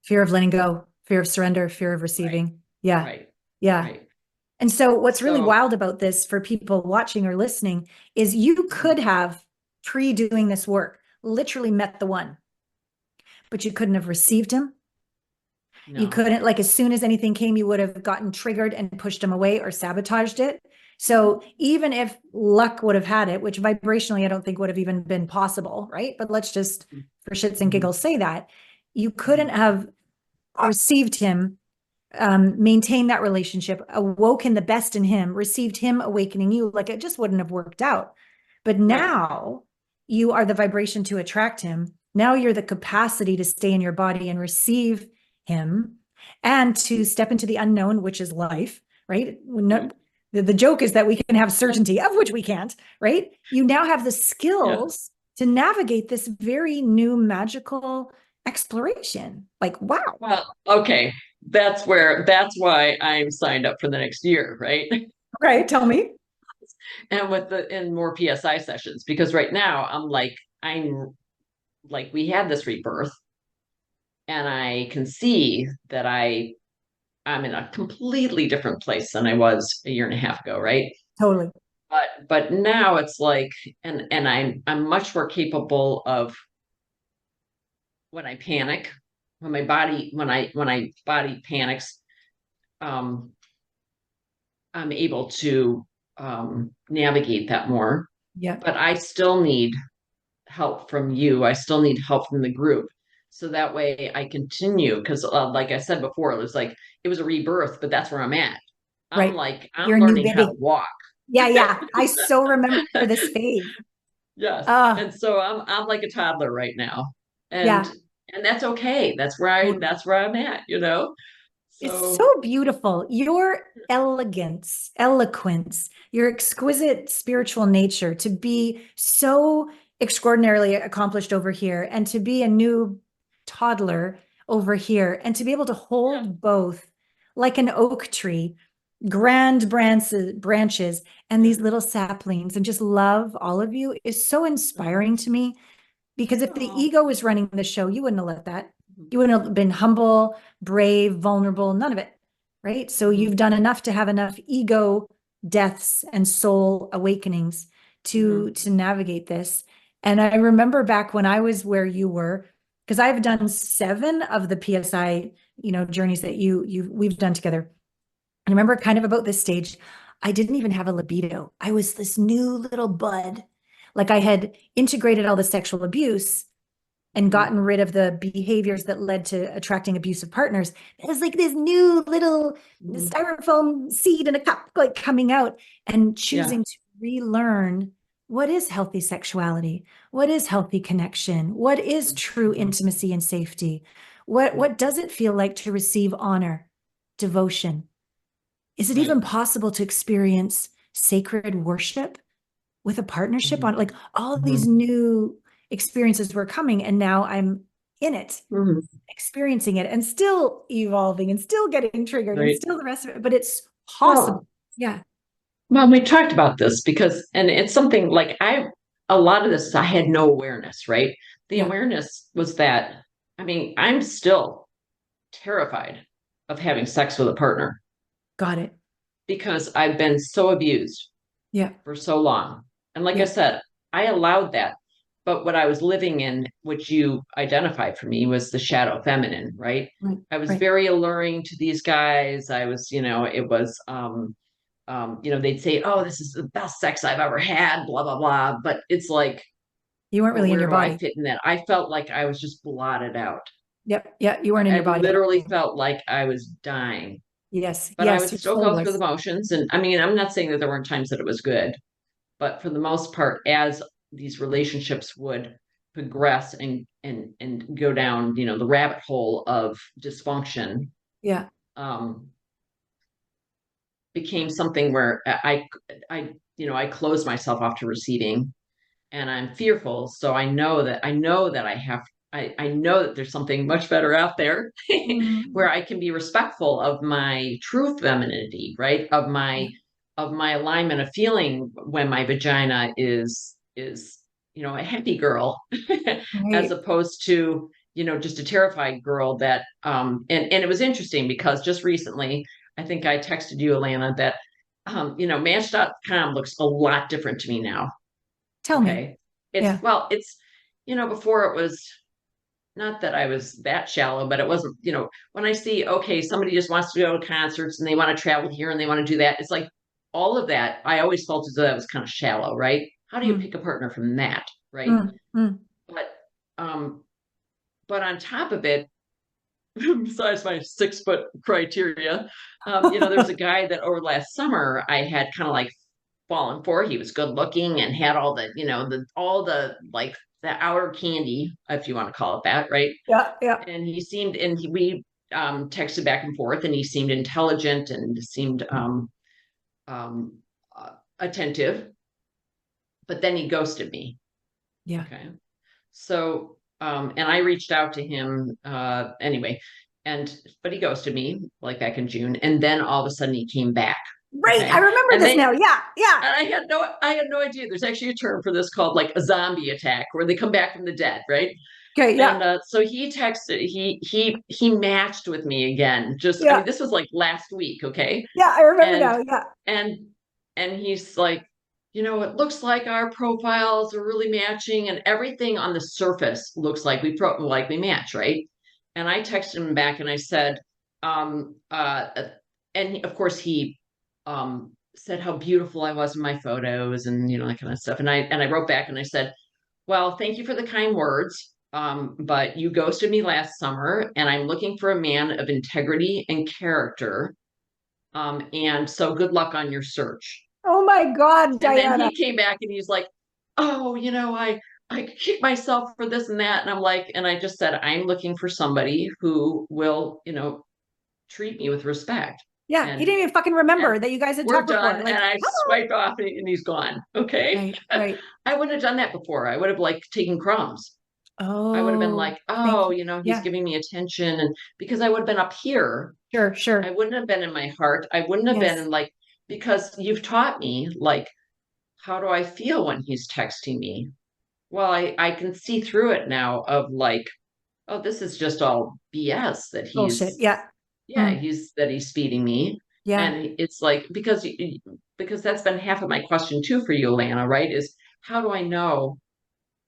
Fear of letting go, fear of surrender, fear of Right, receiving. Yeah. right, Yeah. right. And so, what's really So, wild about this for people watching or listening is you could have, pre doing this work, literally met the one, but you couldn't have received him. You no. couldn't, like, as soon as anything came, you would have gotten triggered and pushed him away or sabotaged it. So, even if luck would have had it, which vibrationally I don't think would have even been possible, right? But let's just, for shits and Mhm, giggles, say that you couldn't mhm. have received him, maintained that relationship, awoken the best in him, received him awakening you, like it just wouldn't have worked out. But Right, now you are the vibration to attract him. Now you're the capacity to stay in your body and receive him and to step into the unknown, which is life, right? right. The joke is that we can have certainty, of which we can't, right? You now have the Yeah. skills to navigate this very new magical exploration. Like, wow. Well, okay. That's why I'm signed up for the next year, right? Right. Tell me. And in more PSI sessions, because right now I'm like, we had this rebirth, and I can see that I'm in a completely different place than I was a year and a half ago, right? Totally. But now it's like, and I'm much more capable of, when I panic, when I body panics, um, I'm able to navigate that more. Yep. But I still need help from you. I still need help from the group. So that way I continue, because like I said before, it was a rebirth, but that's where I'm at. Right. I'm You're a new learning how to baby. walk. Yeah. Yeah. I so remember this phase. Yes. Uh, And so I'm like a toddler right now. And yeah. that's okay. Totally. That's where I'm at, you know? It's So so beautiful. Your elegance, eloquence, your exquisite spiritual nature to be so extraordinarily accomplished over here and to be a new toddler over here and to be able to yeah. hold both like an oak tree, grand branches and Yeah. these little saplings and just love all of you is so inspiring to me. Because if the Oh. ego was running the show, you wouldn't have let that. You wouldn't have been humble, brave, vulnerable, none of it. Right. So Mhm, you've done enough to have enough ego deaths and soul awakenings mhm, to navigate this. And I remember back when I was where you were, because I've done mhm, 7 of the PSI, journeys that we've done together. I remember kind of about this stage, I didn't even have a libido. I was this new little bud. Like I had integrated all the sexual abuse and mhm, gotten rid of the behaviors that led to attracting abusive partners. It was like this new little mhm. styrofoam seed in a cup, like coming out and Yeah. choosing to relearn what is healthy sexuality, what is healthy connection, what is true Mhm. intimacy and safety, what does it feel like to receive honor, devotion, is it even Right. possible to experience sacred worship with a partnership Mhm, on, like, all these mhm, new experiences were coming and now I'm in it, mhm. experiencing it and still evolving and still getting triggered and Right. still the rest of it, but it's possible. Well, Yeah. we talked about this because, and it's something like a lot of this, I had no awareness, right? The Yeah. awareness was that, I mean, I'm still terrified of having sex with a partner Got it. because I've been so abused Yeah. for so long. And like I Yeah. said, I allowed that. But what I was living in, which you identified for me, was the shadow feminine, right? Right. I was Right. very alluring to these guys. I was, it was, they'd say, "Oh, this is the best sex I've ever had," blah blah blah. But it's like, You weren't well, really in where your do I body. fit in that? I felt like I was just blotted out. Yep. Yeah. You weren't in I your body. literally felt like I was dying, Yes. but I Yes. would Your still soul go through the was. motions. And I mean, I'm not saying that there weren't times that it was good, but for the most part, as these relationships would progress and go down, the rabbit hole of dysfunction, Yeah. um, became something where I closed myself off to receiving, and I'm fearful. So I know that I know that there's something much better out there Mm. where I can be respectful of my true femininity, right? Yeah. Of my alignment of feeling when my vagina is a happy girl as Right. opposed to just a terrified girl that and it was interesting because just recently I think I texted you, Alana, that Match.com looks a lot different to me now. Tell me. Okay. It's Yeah. well, it's before it was not that I was that shallow, but it wasn't, when I see, okay, somebody just wants to go to concerts and they want to travel here and they want to do that. It's like all of that. I always felt as though that was kind of shallow, right? How do you Mm. pick a partner from that? Right. Mm. Mm. But, um, but on top of it, besides my 6 foot criteria, there was a guy that over last summer I had kind of like fallen for. He was good looking and had all the, all the like the outer candy, if you want to call it that, right? Yeah. Yeah. And he seemed, and we texted back and forth, and he seemed intelligent and seemed um, attentive. But then he ghosted me. Yeah. Okay. So, and I reached out to him anyway, but he ghosted me like back in June, and then all of a sudden he came back. Right. I Okay, remember and this they now. Yeah. Yeah. and I had no idea. There's actually a term for this called like a zombie attack, where they come back from the dead, right? Okay. Yeah. And so he texted, he matched with me again. I Yeah. mean, this was like last week, okay? Yeah. I remember And now. Yeah. and and he's like, it looks like our profiles are really matching, and everything on the surface looks like we match, right? And I texted him back and I said, um, uh, of course he said how beautiful I was in my photos and that kind of stuff. And I wrote back and I said, well, thank you for the kind words. But you ghosted me last summer, and I'm looking for a man of integrity and character. And so good luck on your search. Oh my God, And then Diana. he came back and he's like, oh, I kick myself for this and that. And I'm like, and I just said, I'm looking for somebody who will, treat me with respect. Yeah. He And didn't even fucking and remember that you guys had we're talked done. before. And Like, I hello. swiped off and he's gone. Okay. Right. Right. I wouldn't have done that before. I would have like taken crumbs. I would have been Oh, like, thank oh, you. he's Yeah. giving me attention. And because I would have been up here, Sure. I Sure. wouldn't have been in my heart. I wouldn't have been Yes. in like, because you've taught me, like, how do I feel when he's texting me? Well, I can see through it now of like, oh, this is just all BS that Bullshit. he's, Yeah. yeah, Mm. he's feeding me. Yeah. And it's like, because that's been half of my question too for you, Alana, right? Is how do I know?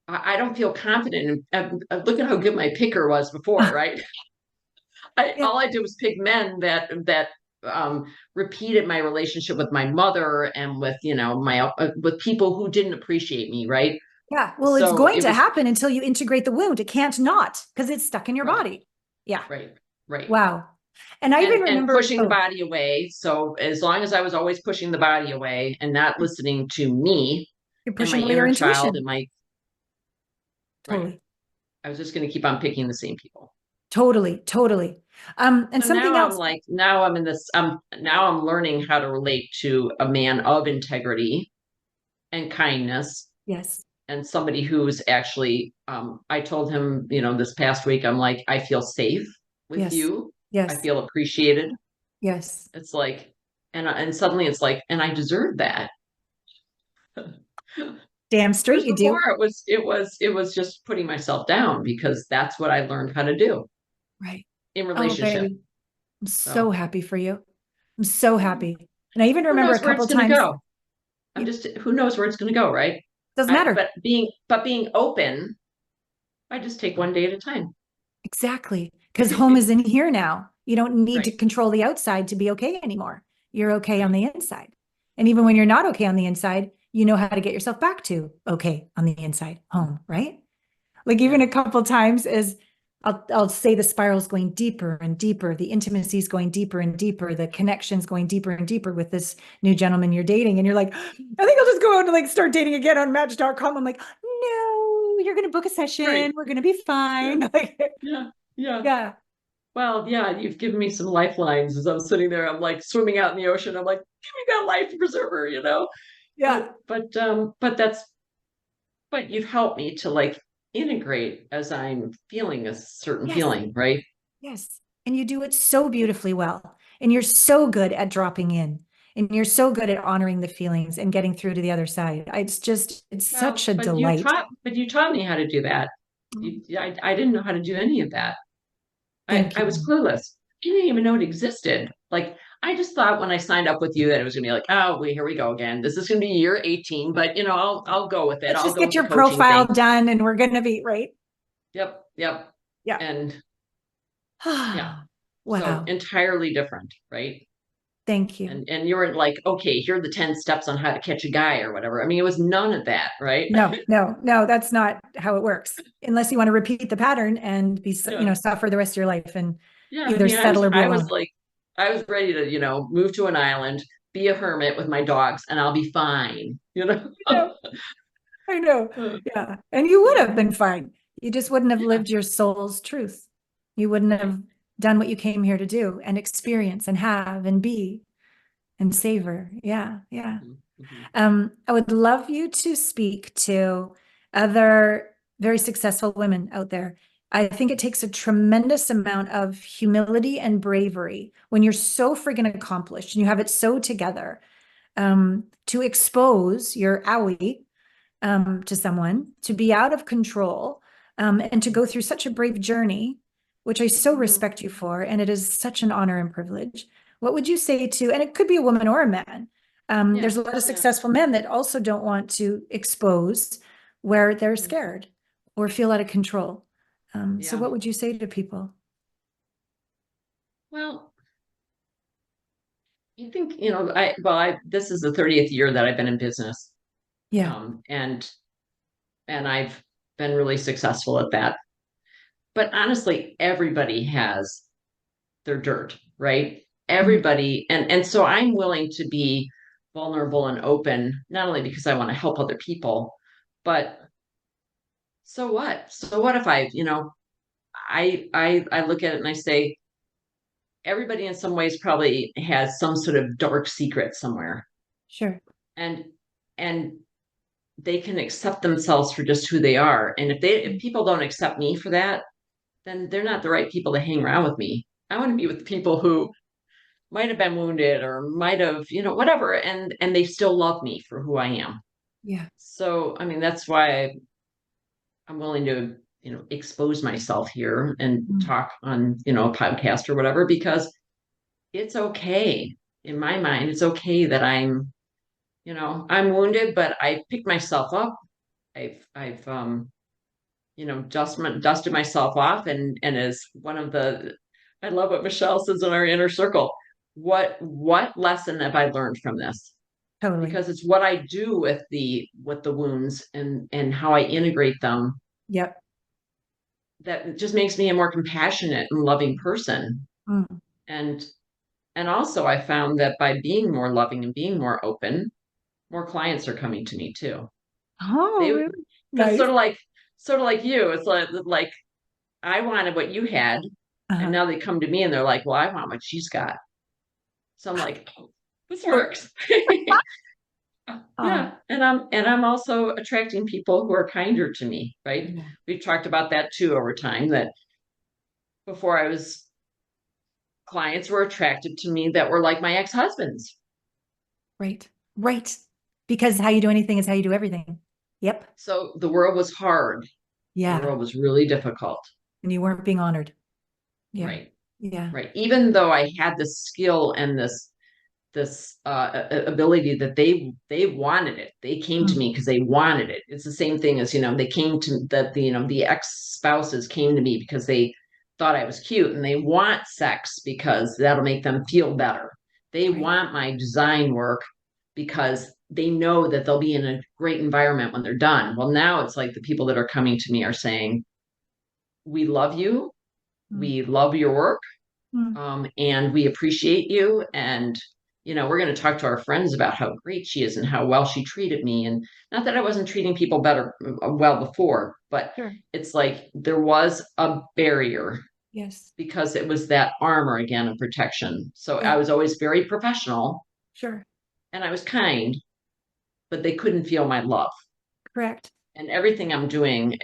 I don't feel confident. Look at how good my picker was before, right? Yeah. All I did was pick men that repeated my relationship with my mother and with my with people who didn't appreciate me, right? Yeah. Well, it's So going it to was happen until you integrate the wound. It can't not because it's stuck in your right, body. Yeah. right, right. Wow. And I even And remember, pushing the oh, body away. So as long as I was always pushing the body away and not listening to me you're and my pushing away your inner child intuition. and my right, Totally. I was just going to keep on picking the same people. Totally. Totally. And So now something I'm else. like, now I'm in this, now I'm learning how to relate to a man of integrity and kindness Yes. and somebody who's actually, I told him, this past week, I'm like, I feel safe with Yes. you. I Yes. feel appreciated. Yes. It's like, and suddenly it's like, and I deserve that. Damn Whereas straight you before do. it was just putting myself down because that's what I learned how to do Right. in Oh, relationship. baby. I'm so So happy for you. I'm so happy. And I even who remember a knows where couple it's going to times, go? it Who knows where it's going to go, right? doesn't I, matter. but being open, I just take one day at a time. Exactly. Because home is in here now. You don't need to Right, control the outside to be okay anymore. You're okay on right, the inside. And even when you're not okay on the inside, you know how to get yourself back to okay on the inside, home, right? Like even yeah, a couple times as I'll say the spiral's going deeper and deeper, the intimacy is going deeper and deeper, the connection's going deeper and deeper with this new gentleman you're dating. And you're like, I think I'll just go out and like start dating again on Match.com. I'm like, no, you're gonna book a right, session. We're gonna be yeah, fine. Like, yeah, yeah. yeah. Well, yeah, you've given me some lifelines as I'm sitting there. I'm like swimming out in the ocean. I'm like, give me that life preserver, you know? Yeah. But that's but you've helped me to like integrate as I'm feeling a certain Yes. feeling, right? Yes. And you do it so beautifully well. And you're so good at dropping in. And you're so good at honoring the feelings and getting through to the other side. It's such Well, a delight. but you taught me how to do that. I didn't know how to do any of that. Thank I was you. clueless. I didn't even know it existed. Like I just thought when I signed up with you that it was gonna be like, oh, here we go again. This is gonna be year 18, but I'll go with it. Let's I'll just go get with the your coaching profile thing. done and we're going to be right. Yep, yep. Yeah. And yeah, so Wow. entirely different, right? Thank you. And you were like, okay, here are the 10 steps on how to catch a guy or whatever. I mean, it was none of that, right? No, no, no, that's not how it works. Unless you want to repeat the pattern and be, Yeah. suffer the rest of your life and Yeah. I either mean, settle or be I was alone. like, I was ready to, move to an island, be a hermit with my dogs, and I'll be fine. I know. I know. Yeah. And you would Yeah. have been fine. You just wouldn't have Yeah. lived your soul's truth. You wouldn't Right. have done what you came here to do and experience and have and be and savor. Yeah. Yeah. Mhm. Mhm. I would love you to speak to other very successful women out there. I think it takes a tremendous amount of humility and bravery when you're so friggin' accomplished and you have it so together, to expose your owie, to someone, to be out of control, and to go through such a brave journey, which I so Mhm. respect you for. And it is such an honor and privilege. What would you say to, and it could be a woman or a man. Yeah. There's a lot of Yeah. successful men that also don't want to expose where they're Mhm. scared or feel out of control. So Yeah. what would you say to people? Well, you think, this is the 30th year that I've been in business. Yeah. And I've been really successful at that. But honestly, everybody has their dirt, right? Mm, Everybody, and so I'm willing to be vulnerable and open, not only because I want to help other people, but so what? So what if I look at it and I say, everybody in some ways probably has some sort of dark secret somewhere. sure. And and they can accept themselves for just who they are. And if Mm, people don't accept me for that, then they're not the right people to hang around with me. I want to be with the people who might have been wounded or might have, whatever, and they still love me for who I am. yeah. So, I mean, that's why I'm willing to, expose myself here and Mm, talk on, a podcast or whatever, because it's okay. In my mind, it's okay that I'm wounded, but I picked myself up. I've dusted myself off, and as one of the, I love what Michelle says in our inner circle. What lesson have I learned from this? totally. Because it's what I do with the wounds and how I integrate them Yep. that just makes me a more compassionate and loving person. Mm. And and also I found that by being more loving and being more open, more clients are coming to me too. Oh, They really? because Nice. sort of like you, it's like I wanted what you had, and Uh-huh. now they come to me and they're like, well, I want what she's got. So I'm like, oh, this Oh, works. uh, Yeah, and I'm also attracting people who are kinder to me, right? yeah. We've talked about that too over time, that before I was clients were attracted to me that were like my ex-husbands. Right. Right. Because how you do anything is how you do everything. Yep. So the world was hard. The Yeah. world was really difficult. And you weren't being honored. Yeah. Right. Yeah. Right. Even though I had this skill and this ability that they wanted it. They came to Mm, me because they wanted it. It's the same thing as, they came to that the ex-spouses came to me because they thought I was cute, and they want sex because that'll make them feel better. They right. want my design work because they know that they'll be in a great environment when they're done. Well, now it's like the people that are coming to me are saying, we love you, Mm, we love your work, mm, and we appreciate you. And, we're going to talk to our friends about how great she is and how well she treated me. And not that I wasn't treating people well before, but sure. it's like there was a barrier. Yes. because it was that armor again of protection. So I Yeah. was always very professional Sure. and I was kind, but they couldn't feel my love. Correct. And everything I'm doing,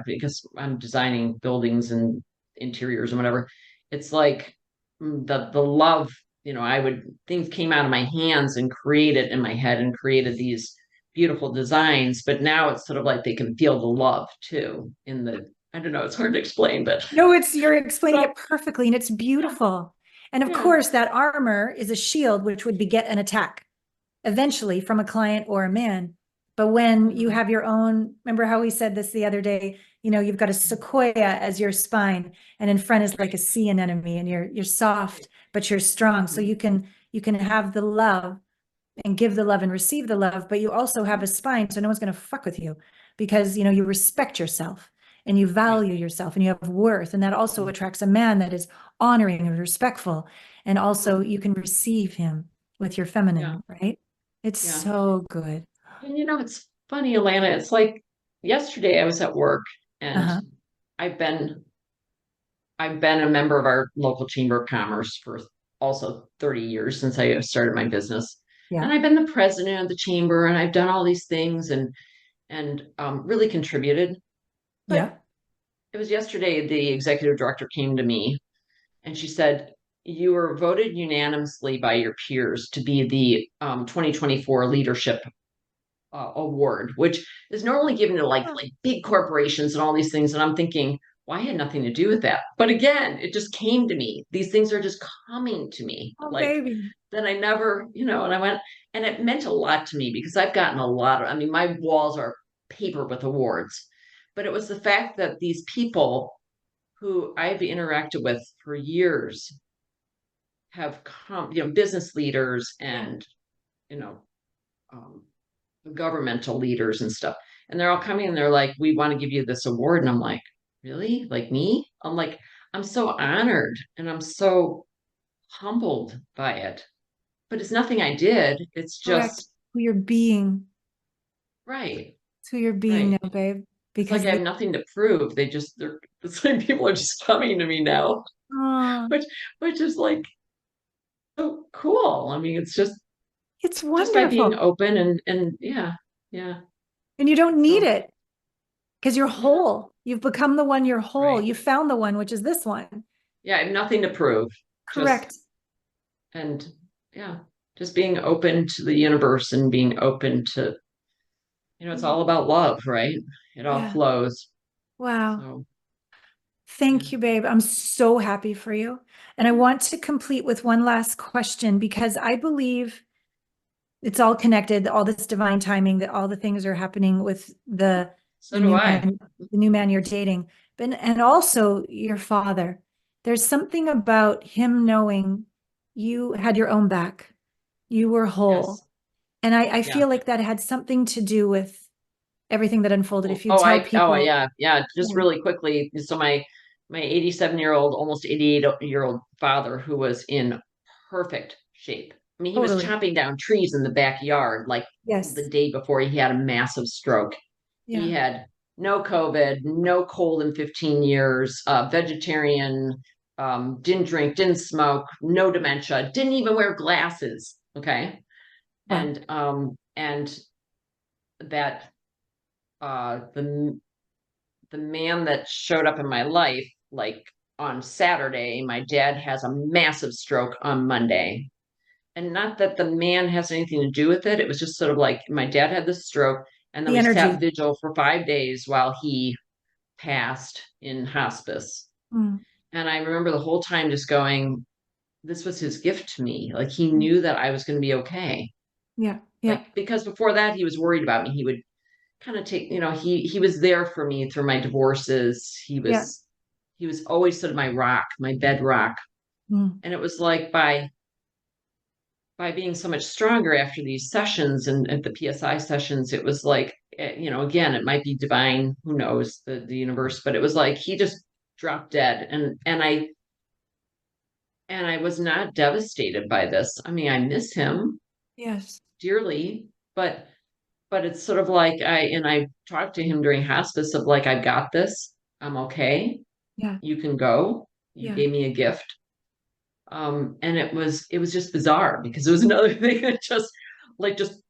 because I'm designing buildings and interiors and whatever, it's like the love, I would things came out of my hands and created in my head and created these beautiful designs. But now it's sort of like they can feel the love too in the, I don't know, it's hard to explain, but No, you're explaining so it perfectly and it's yeah, beautiful. And of yeah. course, that armor is a shield, which would beget an attack eventually from a client or a man. But when you Mhm. have your own, remember how we said this the other day, you've got a sequoia as your spine, and in front is like a Right. sea anemone, and you're soft, but you're strong. So Mhm. you can have the love and give the love and receive the love, but you also have a spine, so no one's going to fuck with you because you respect yourself and you Right. value yourself and you have worth, and that also Mhm. attracts a man that is honoring and respectful, and also Mhm. you can receive him with your Yeah. feminine, right? It's Yeah. so good. And it's funny, Alana, it's like yesterday I was at work and Uh-huh. I've been I've been a member of our local chamber of commerce for also 30 years since I started my business. Yeah. And I've been the president of the chamber and I've done all these things and really contributed. But Yeah. it was yesterday the executive director came to me and she said, "You were voted unanimously by your peers to be the 2024 leadership award, which is normally given to like big corporations and all these things." And I'm thinking, well, I had nothing to do with that. But again, it just came to me. These things are just coming to me. Oh, Like baby. that I never, and I went, and it meant a lot to me because I've gotten a lot of, I mean, my walls are paper with awards. But it was the fact that these people who I've interacted with for years have come, business leaders Yeah. and, you know, um, governmental leaders and stuff. And they're all coming and they're like, "We want to give you this award." And I'm like, "Really? Like me?" I'm like, I'm so honored and I'm so humbled by it. But it's nothing I did. It's Correct. just Who you're being. right, It's who you're being right. now, babe. It's like Because I have nothing to prove. It's like people are just coming to me now, oh, which which is like so cool. I mean, it's it's just by being wonderful. open and yeah, yeah. And you don't need So it because you're yeah, whole. You've become the one, you're whole. right. You found the one, which is this one. Yeah, I have nothing to prove. Just Correct. and yeah, just being open to the universe and being open to, it's Yeah. all about love, right? It all Yeah. flows. Wow. So yeah. Thank you, babe. I'm so happy for you. And I want to complete with one last question because I believe it's all connected, all this divine timing, that all the things are happening with So the do new I. man, the new man you're dating, but and also your father. There's something about him knowing you had your own back, you were whole. Yes. And I Yeah. feel like that had something to do with everything that unfolded. Oh, If you tell people, yeah, yeah. Just yeah, really quickly. So my 87-year-old, almost 88-year-old father, who was in perfect shape. I mean, he was totally. chopping down trees in the backyard like the Yes. day before he had a massive stroke. He Yeah. had no COVID, no cold in 15 years, vegetarian, didn't drink, didn't smoke, no dementia, didn't even wear glasses. Okay. Wow. And that the man that showed up in my life, like on Saturday, my dad has a massive stroke on Monday. And not that the man has anything to do with it. It was just sort of like my dad had the stroke, and then The we sat energy. vigil for 5 days while he passed in hospice. Mm, And I remember the whole time just going, this was his gift to me. Like he mm. knew that I was going to be okay. Yeah. Yeah. Like because before that he was worried about me. He would kind of take, he was there for me through my divorces. Yeah. He was always sort of my rock, my bedrock. Mm, And it was like by being so much stronger after these sessions and at the PSI sessions, it was like, again, it might be divine, who knows, the universe, but it was like he just dropped dead. And I was not devastated by this. I mean, I miss him yes. dearly, but it's sort of like I talked to him during hospice of like, I've got this. I'm okay. Yeah. You can go. You Yeah. gave me a gift. And it was just bizarre because it was another thing that like just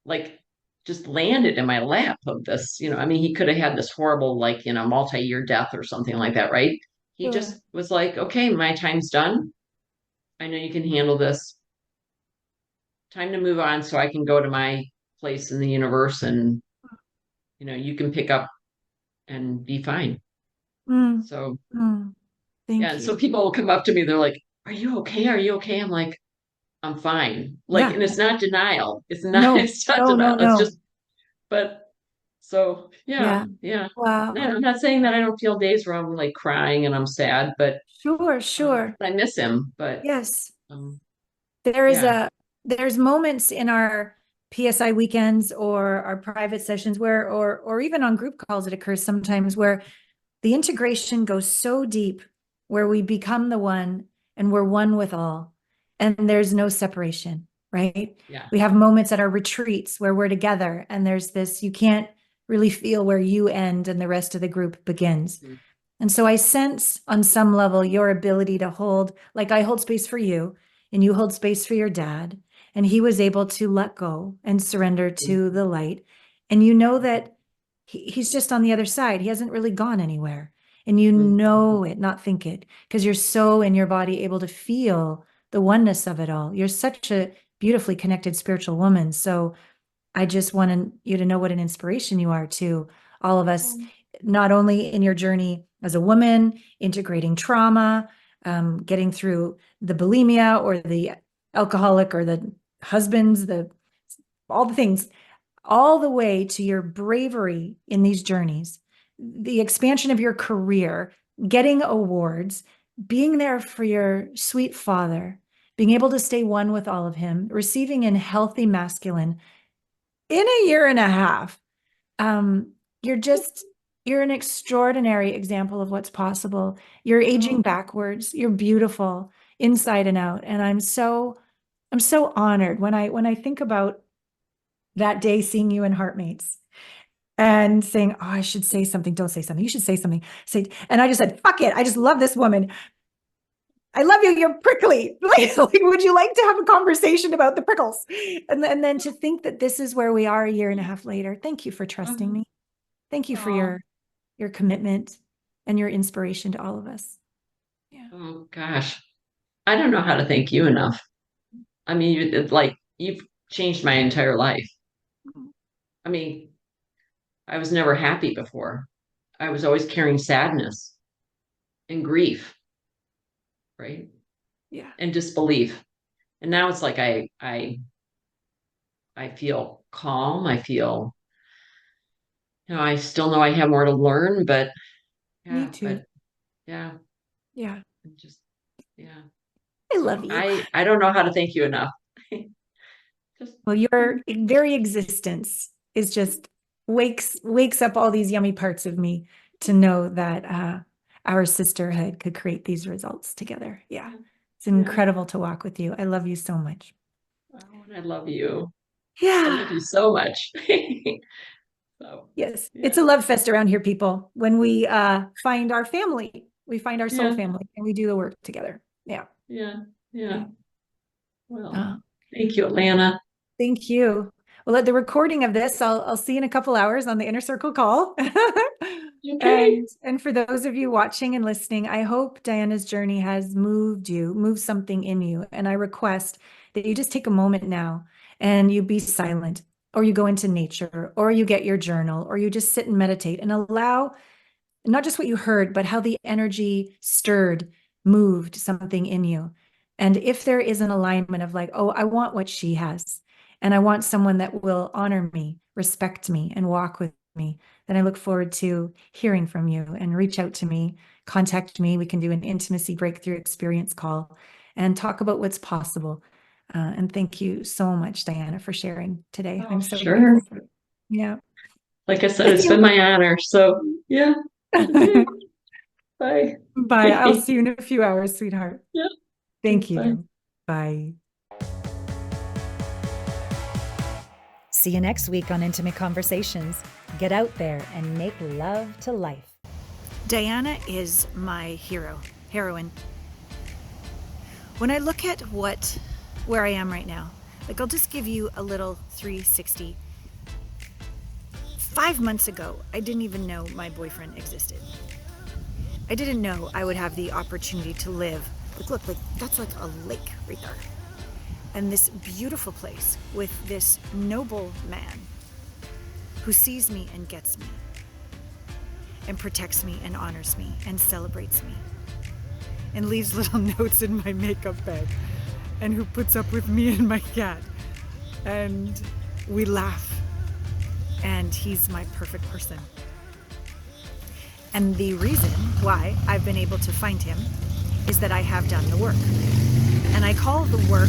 like just landed in my lap of this, I mean, he could have had this horrible, like, multi-year death or something like that, right? He Sure. just was like, okay, my time's done. I know you can handle this. Time to move on so I can go to my place in the universe and, you can pick up and be fine. Mm, So, mm, yeah. thank And so you. people will come up to me, they're like, are you okay? Are you okay? I'm like, I'm fine. Like, Yeah. and it's not denial. It's not, No, it's not no, no, denial. It's no. just, but so yeah, Yeah. yeah. No, Wow. I'm not saying that I don't feel days where I'm like crying and I'm sad, but Sure, sure. I miss him. But Yes. um, There is yeah, there's moments in our PSI weekends or our private sessions where, or even on group calls, it occurs sometimes where the integration goes so deep where we become the one and we're one with all, and there's no separation, right? yeah. We have moments at our retreats where we're together and there's this, you can't really feel where you end and the rest of the group begins. Mhm. And so I sense on some level your ability to hold, like I hold space for you and you hold space for your dad. And he was able to let go and surrender to the light. And you know that he's just on the other side. He hasn't really gone anywhere. And you Mhm. know it, not think it, because you're so in your body able to feel the oneness of it all. You're such a beautifully connected spiritual woman. So I just want you to know what an inspiration you are to all of us, not only in your journey as a woman, integrating trauma, getting through the bulimia or the alcoholic or the husbands, all the things, all the way to your bravery in these journeys, the expansion of your career, getting awards, being there for your sweet father, being able to stay one with all of him, receiving in healthy masculine in a year and a half. Um, you're just, you're an extraordinary example of what's possible. You're aging Oh, backwards. You're beautiful inside and out. And I'm so honored when I think about that day seeing you in Heartmates and saying, oh, I should say something. Don't say something. You should say something. And I just said, fuck it. I just love this woman. I love you. You're prickly. Like, would you like to have a conversation about the prickles? And then to think that this is where we are a year and a half later. Thank you for trusting mhm. me. Thank you for Oh, your commitment and your inspiration to all of us. Yeah. oh gosh. I don't know how to thank you enough. I mean, you've changed my entire life. I mean, I was never happy before. I was always carrying sadness and grief, right? Yeah. And disbelief. And now it's like I feel calm. I feel, I still know I have more to learn, but Me yeah, too. but yeah, Yeah. just yeah. I love So you. I don't know how to thank you enough. Just Well, your very existence is just wakes up all these yummy parts of me to know that our sisterhood could create these results together. Yeah. yeah, It's yeah. incredible to walk with you. I love you so much. Oh, and I love you. I Yeah. love you so much. So Yes. It's yeah, a love fest around here, people. When we find our family, we find our soul yeah, family and we do the work together. Yeah. yeah, yeah. Yeah. Well, Uh, thank you, Atlanta. Thank you. Well, at the recording of this, I'll see you in a couple hours on the Inner Circle call. Okay. And for those of you watching and listening, I hope Diana's journey has moved something in you. And I request that you just take a moment now and you be silent, or you go into nature, or you get your journal, or you just sit and meditate and allow not just what you heard, but how the energy stirred, moved something in you. And if there is an alignment of like, oh, I want what she has, and I want someone that will honor me, respect me, and walk with me, then I look forward to hearing from you and reach out to me, contact me. We can do an intimacy breakthrough experience call and talk about what's possible. And thank you so much, Diana, for sharing today. Oh, I'm so sure. grateful for you. Yeah. Like I said, I'll it's see been my honor. So yeah. Okay. you. Bye. Bye. I'll see you in a few hours, sweetheart. Yeah. Thank Bye. you. Bye. See you next week on Intimate Conversations. Get out there and make love to life. Diana is my heroine. When I look at where I am right now, like I'll just give you a little 360. 5 months ago, I didn't even know my boyfriend existed. I didn't know I would have the opportunity to live. Look, that's like a lake right there. And this beautiful place with this noble man who sees me and gets me and protects me and honors me and celebrates me and leaves little notes in my makeup bag and who puts up with me and my cat. And we laugh. And he's my perfect person. And the reason why I've been able to find him is that I have done the work. And I call the work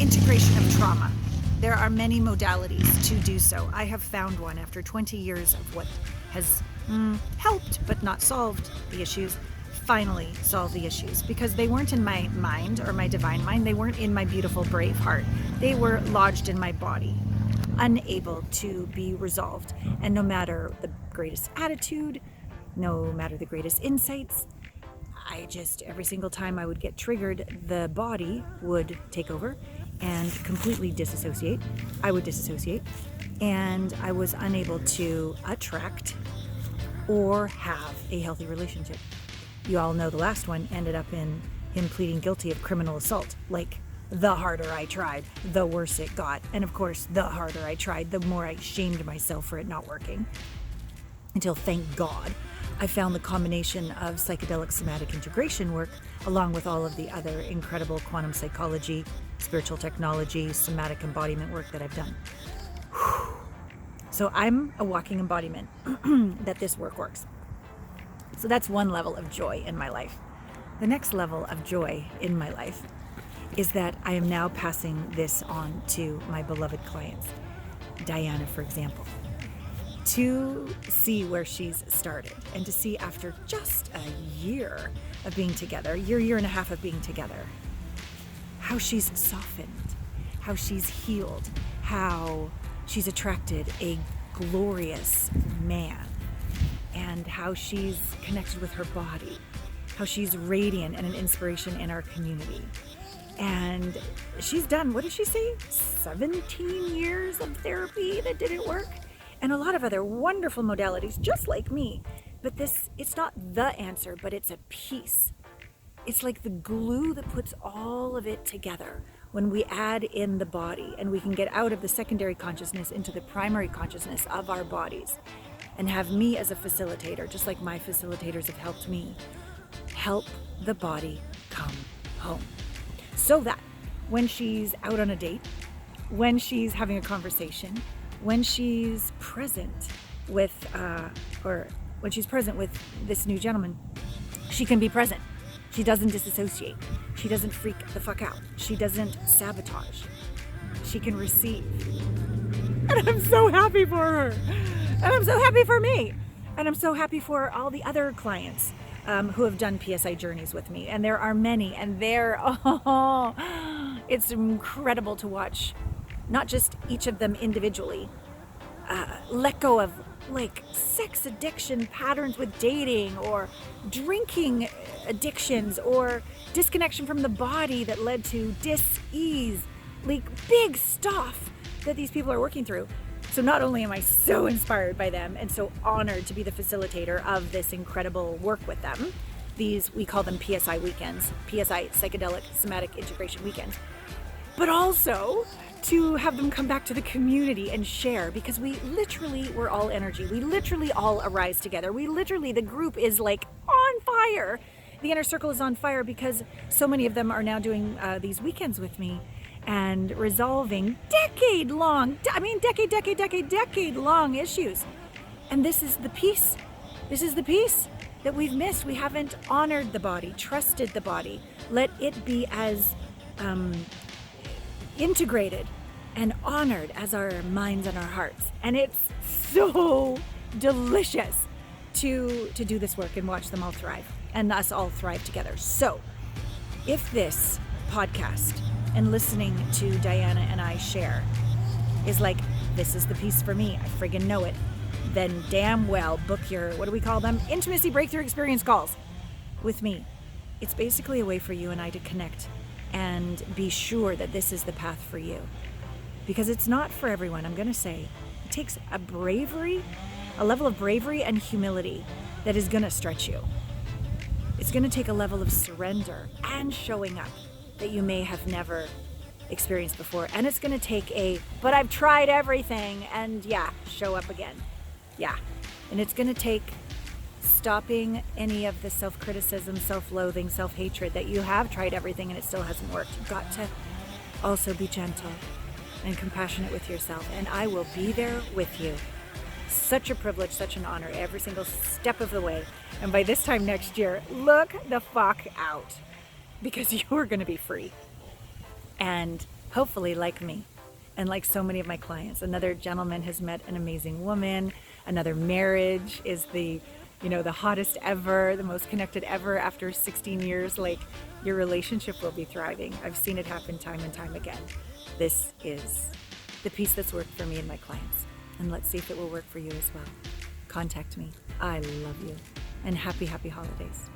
integration of trauma. There are many modalities to do so. I have found one after 20 years of what has helped but not solved the issues, finally solved the issues, because they weren't in my mind or my divine mind. They weren't in my beautiful, brave heart. They were lodged in my body, unable to be resolved. And no matter the greatest attitude, no matter the greatest insights, every single time I would get triggered, the body would take over and completely disassociate. I would disassociate, and I was unable to attract or have a healthy relationship. You all know the last one ended up in him pleading guilty of criminal assault. Like, the harder I tried, the worse it got. And of course, the harder I tried, the more I shamed myself for it not working. Until, thank God, I found the combination of psychedelic somatic integration work along with all of the other incredible quantum psychology, spiritual technology, somatic embodiment work that I've done. So I'm a walking embodiment that this work works. So that's one level of joy in my life. The next level of joy in my life is that I am now passing this on to my beloved clients, Diana, for example, to see where she's started and to see after just a year of being together, year and a half of being together, how she's softened, how she's healed, how she's attracted a glorious man, and how she's connected with her body, how she's radiant and an inspiration in our community. And she's done, what did she say? 17 years of therapy that didn't work, and a lot of other wonderful modalities, just like me. But it's not the answer, but it's a piece. It's like the glue that puts all of it together when we add in the body, and we can get out of the secondary consciousness into the primary consciousness of our bodies, and have me as a facilitator, just like my facilitators have helped me, help the body come home. So that when she's out on a date, when she's having a conversation, when she's present with, when she's present with this new gentleman, she can be present. She doesn't disassociate. She doesn't freak the fuck out. She doesn't sabotage. She can receive. And I'm so happy for her. And I'm so happy for me. And I'm so happy for all the other clients who have done PSI Journeys with me. And there are many. And it's incredible to watch, not just each of them individually, let go of like sex addiction patterns with dating, or drinking addictions, or disconnection from the body that led to dis-ease, like big stuff that these people are working through. So not only am I so inspired by them and so honored to be the facilitator of this incredible work with them, we call them PSI weekends, PSI Psychedelic Somatic Integration Weekends, but also to have them come back to the community and share, because we're all energy. We literally all arise together. The group is like on fire. The inner circle is on fire because so many of them are now doing these weekends with me and resolving decade-long issues. And this is the piece. This is the piece that we've missed. We haven't honored the body, trusted the body, let it be as integrated and honored as our minds and our hearts. And it's so delicious to do this work and watch them all thrive, and us all thrive together. So if this podcast and listening to Diana and I share is like, this is the piece for me, I friggin' know it, then damn well book your, what do we call them? Intimacy breakthrough experience calls with me. It's basically a way for you and I to connect and be sure that this is the path for you. Because it's not for everyone, I'm going to say. It takes a level of bravery and humility that is going to stretch you. It's going to take a level of surrender and showing up that you may have never experienced before. And it's going to take but I've tried everything, and show up again. And it's going to take stopping any of the self-criticism, self-loathing, self-hatred that you have tried everything and it still hasn't worked. You've got to also be gentle and compassionate with yourself, and I will be there with you. Such a privilege, such an honor, every single step of the way. And by this time next year, look the fuck out, because you're going to be free. And hopefully, like me, and like so many of my clients, another gentleman has met an amazing woman, another marriage is the hottest ever, the most connected ever after 16 years. Like, your relationship will be thriving. I've seen it happen time and time again. This is the piece that's worked for me and my clients. And let's see if it will work for you as well. Contact me. I love you. And happy holidays.